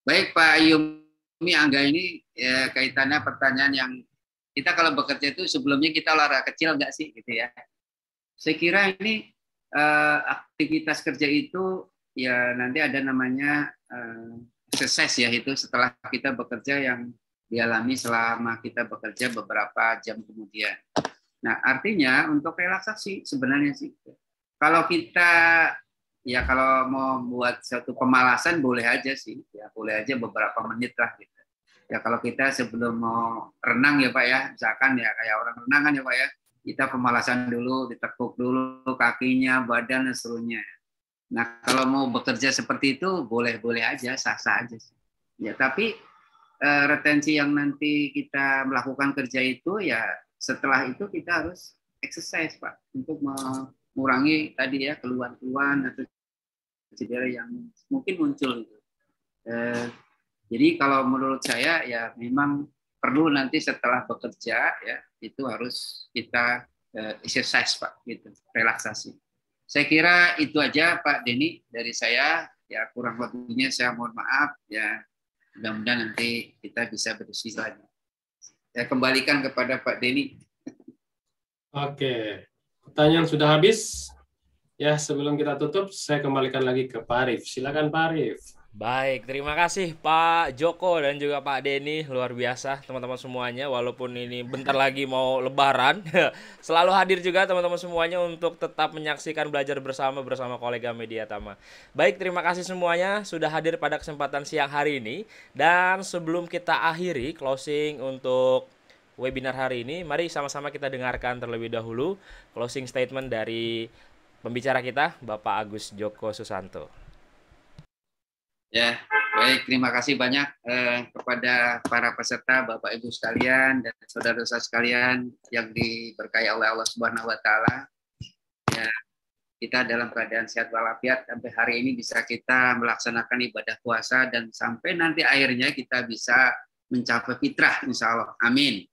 S1: Baik Pak Ayumi Angga, ini ya, kaitannya pertanyaan yang kita kalau bekerja itu sebelumnya kita olahraga kecil nggak sih gitu ya. Saya kira ini aktivitas kerja itu ya nanti ada namanya exercise ya, itu setelah kita bekerja yang dialami selama kita bekerja beberapa jam kemudian. Nah, artinya untuk relaksasi sebenarnya sih, kalau kita ya kalau mau buat suatu pemalasan boleh aja sih, ya boleh aja beberapa menit lah gitu. Ya kalau kita sebelum mau renang ya Pak ya, misalkan ya kayak orang renang kan ya Pak ya, kita pemalasan dulu, ditekuk dulu kakinya, badan, dan seterusnya. Nah, kalau mau bekerja seperti itu, boleh-boleh aja, sah-sah aja. Ya, tapi retensi yang nanti kita melakukan kerja itu, ya setelah itu kita harus exercise, Pak, untuk mengurangi tadi ya, keluhan-keluhan atau cedera yang mungkin muncul. Jadi kalau menurut saya, ya memang perlu nanti setelah bekerja ya itu harus kita exercise Pak, gitu, relaksasi. Saya kira itu aja Pak Denny dari saya, ya kurang lebihnya saya mohon maaf ya, mudah-mudahan nanti kita bisa berdiskusi lagi. Saya kembalikan kepada Pak Denny.
S3: Oke, pertanyaan sudah habis. Ya, sebelum kita tutup, saya kembalikan lagi ke Pak Arif. Silakan Pak Arif.
S2: Baik, terima kasih Pak Joko dan juga Pak Denny. Luar biasa teman-teman semuanya. Walaupun ini bentar lagi mau lebaran, selalu hadir juga teman-teman semuanya untuk tetap menyaksikan belajar bersama kolega Media Tama. Baik, terima kasih semuanya sudah hadir pada kesempatan siang hari ini. Dan sebelum kita akhiri closing untuk webinar hari ini, mari sama-sama kita dengarkan terlebih dahulu closing statement dari pembicara kita, Bapak Agus Joko Susanto.
S1: Ya, baik, terima kasih banyak kepada para peserta, Bapak Ibu sekalian dan saudara-saudara sekalian yang diberkahi oleh Allah Subhanahu wa taala. Ya, kita dalam keadaan sehat walafiat sampai hari ini bisa kita melaksanakan ibadah puasa dan sampai nanti akhirnya kita bisa mencapai fitrah insya Allah. Amin.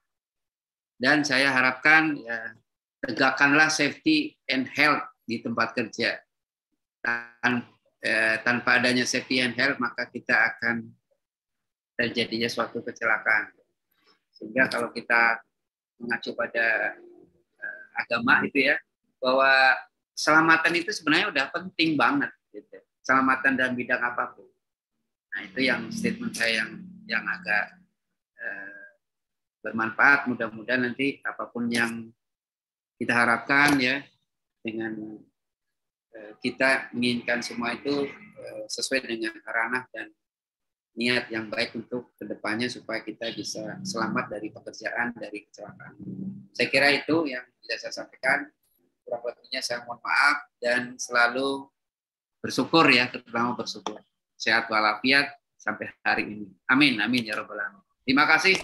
S1: Dan saya harapkan ya, tegakkanlah safety and health di tempat kerja. Tanpa adanya safety and health maka kita akan terjadinya suatu kecelakaan. Sehingga kalau kita mengacu pada agama itu ya, bahwa keselamatan itu sebenarnya udah penting banget gitu. Keselamatan dalam bidang apapun. Nah, itu yang statement saya yang agak bermanfaat. Mudah-mudahan nanti apapun yang kita harapkan ya, dengan kita menginginkan semua itu sesuai dengan ranah dan niat yang baik untuk kedepannya supaya kita bisa selamat dari pekerjaan, dari kecelakaan. Saya kira itu yang bisa saya sampaikan. Kurang lebihnya saya mohon maaf dan selalu bersyukur ya, terutama bersyukur. Sehat walafiat sampai hari ini. Amin, amin ya rabbal alamin. Terima kasih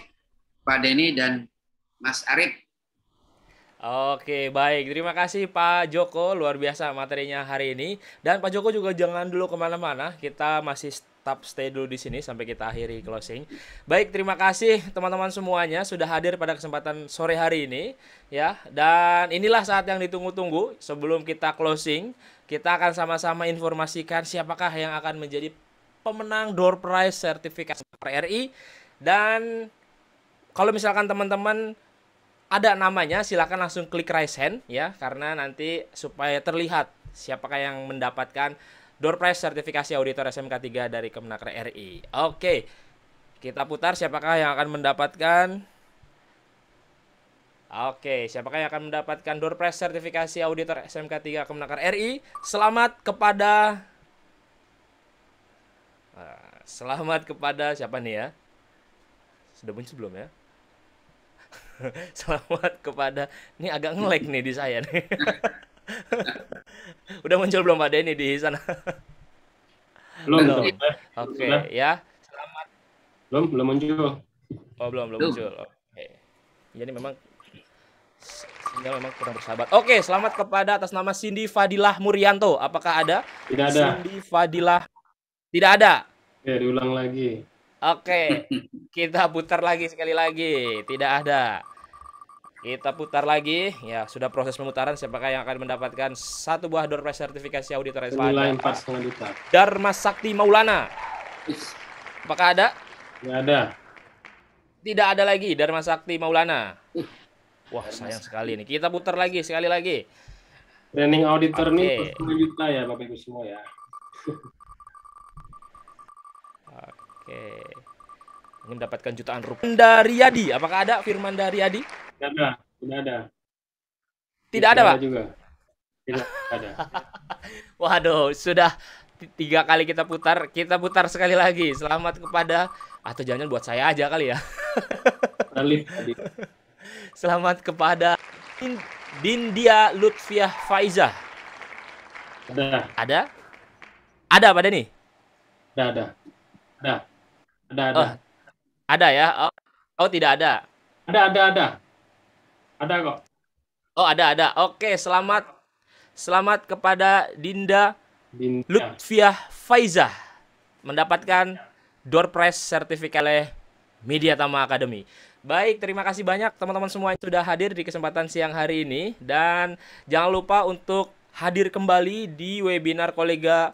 S1: Pak Denny dan Mas Arif.
S2: Oke, baik. Terima kasih Pak Joko, luar biasa materinya hari ini. Dan Pak Joko juga jangan dulu kemana-mana, kita masih tetap stay dulu di sini sampai kita akhiri closing. Baik, terima kasih teman-teman semuanya sudah hadir pada kesempatan sore hari ini, ya. Dan inilah saat yang ditunggu-tunggu. Sebelum kita closing, kita akan sama-sama informasikan siapakah yang akan menjadi pemenang door prize sertifikat RI. Dan kalau misalkan teman-teman ada namanya, silakan langsung klik raise hand ya, karena nanti supaya terlihat siapakah yang mendapatkan door prize sertifikasi auditor SMK 3 dari Kemenaker RI. Oke. Kita putar siapakah yang akan mendapatkan. Oke, siapakah yang akan mendapatkan door prize sertifikasi auditor SMK 3 Kemenaker RI? Selamat kepada siapa nih ya? Sudah muncul belum ya? Selamat kepada, ini agak nge-lag nih di saya nih. Udah muncul belum Pak Denny di sana?
S3: Belum.
S2: Oke ya. Selamat.
S3: Belum muncul.
S2: Oh, belum
S1: Belum.
S2: muncul. Oke. Jadi memang sinyal memang kurang bersahabat. Oke, selamat kepada atas nama Cindy Fadilah Murianto. Apakah ada?
S3: Tidak ada.
S2: Cindy Fadilah. Tidak ada.
S3: Oke, diulang lagi.
S2: Oke. Kita putar lagi sekali lagi. Tidak ada. Kita putar lagi. Ya, sudah proses pemutaran. Siapakah yang akan mendapatkan satu buah door prize sertifikasi auditor
S3: Senilai 4,5 juta.
S2: Dharma Sakti Maulana. Apakah ada?
S3: Tidak ada.
S2: Tidak ada lagi Dharma Sakti Maulana. Wah, sayang sekali nih. Kita putar lagi sekali lagi.
S3: Training auditor
S2: Oke.
S3: nih 4,5 juta ya Bapak Ibu semua ya.
S2: Oke. Ini mendapatkan jutaan rupiah. Daryadi, apakah ada Firman Daryadi?
S3: Tidak ada. Tidak ada.
S2: Tidak ada, Pak.
S3: Juga. Tidak ada.
S2: Waduh, sudah 3 kali kita putar. Kita putar sekali lagi. Selamat kepada, atau jangan buat saya aja kali ya.
S3: Alif tadi.
S2: Selamat kepada Dindia Lutfiah Faizah.
S3: Ada.
S2: Ada? Ada Pak Denny?
S3: Ada. Ada. Ada.
S2: Oh, ada ya? Oh, tidak ada.
S3: Ada. Ada kok.
S2: Oh, ada. Oke, selamat kepada Dinda Lutfiah Faizah mendapatkan door prize sertifikat oleh Media Tama Academy. Baik, terima kasih banyak teman-teman semua yang sudah hadir di kesempatan siang hari ini. Dan jangan lupa untuk hadir kembali di webinar kolega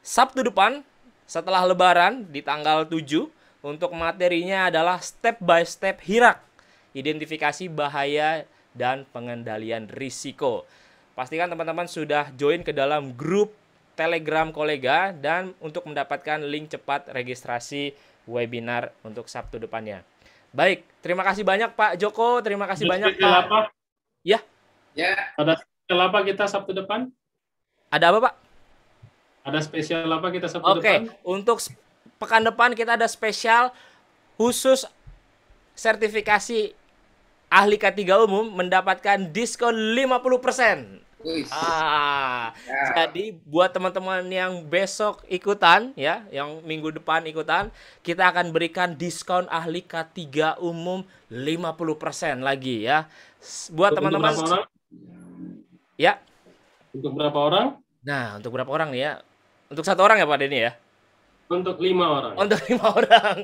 S2: Sabtu depan setelah Lebaran di tanggal 7. Untuk materinya adalah step by step HIRAK, identifikasi bahaya dan pengendalian risiko. Pastikan teman-teman sudah join ke dalam grup Telegram kolega dan untuk mendapatkan link cepat registrasi webinar untuk Sabtu depannya. Baik, terima kasih banyak Pak Joko, terima kasih banyak Pak.
S3: Apa?
S2: Ya.
S3: Ada spesial apa kita Sabtu depan?
S2: Ada apa Pak?
S3: Ada spesial apa kita Sabtu depan?
S2: Oke, untuk pekan depan kita ada spesial khusus sertifikasi ahli K3 umum mendapatkan diskon 50%. Jadi buat teman-teman yang besok ikutan ya, yang minggu depan ikutan, kita akan berikan diskon ahli K3 umum 50% lagi ya. Buat teman-teman ya.
S3: Untuk berapa orang?
S2: Nah, untuk berapa orang nih ya? Untuk 1 orang ya Pak Denny ya?
S3: Untuk 5 orang.
S2: Untuk 5 orang.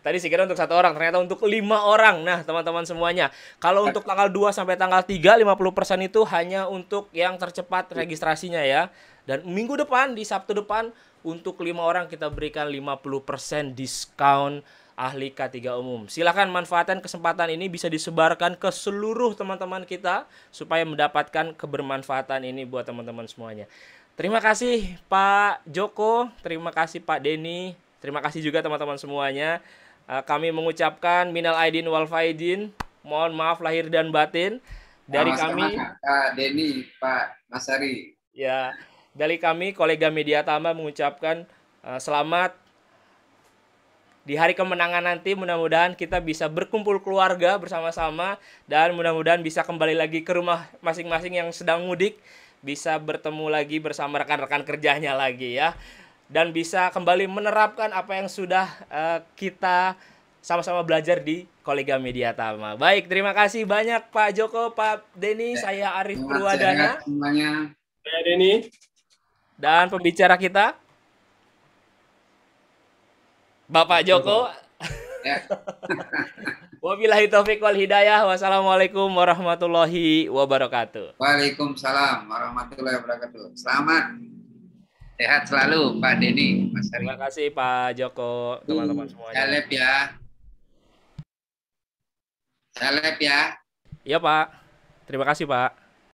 S2: Tadi sih kira untuk 1 orang, ternyata untuk 5 orang. Nah, teman-teman semuanya. Kalau untuk tanggal 2 sampai tanggal 3, 50% itu hanya untuk yang tercepat registrasinya ya. Dan minggu depan, di Sabtu depan, untuk 5 orang kita berikan 50% diskon ahli K3 umum. Silahkan manfaatkan kesempatan ini, bisa disebarkan ke seluruh teman-teman kita supaya mendapatkan kebermanfaatan ini buat teman-teman semuanya. Terima kasih Pak Joko, terima kasih Pak Denny, terima kasih juga teman-teman semuanya. Kami mengucapkan minal aidin wal faidin, mohon maaf lahir dan batin dari kami.
S1: Pak Denny, Pak Masari.
S2: Ya, dari kami kolega Media Tama mengucapkan selamat di hari kemenangan nanti. Mudah-mudahan kita bisa berkumpul keluarga bersama-sama dan mudah-mudahan bisa kembali lagi ke rumah masing-masing yang sedang mudik. Bisa bertemu lagi bersama rekan-rekan kerjanya lagi ya. Dan bisa kembali menerapkan apa yang sudah kita sama-sama belajar di kolega Media Tama. Baik, terima kasih banyak Pak Joko, Pak Denny. Saya Arif Purwadana.
S1: Semuanya.
S3: Saya Denny.
S2: Dan pembicara kita Bapak Joko.
S1: Ya.
S2: Wabillahi taufiq wal hidayah. Wassalamualaikum warahmatullahi wabarakatuh.
S1: Waalaikumsalam warahmatullahi wabarakatuh. Selamat sehat selalu Pak Denny, Mas Ari.
S2: Terima kasih Pak Joko, teman-teman semuanya.
S1: Salep ya. Salep ya.
S2: Iya Pak. Terima kasih Pak.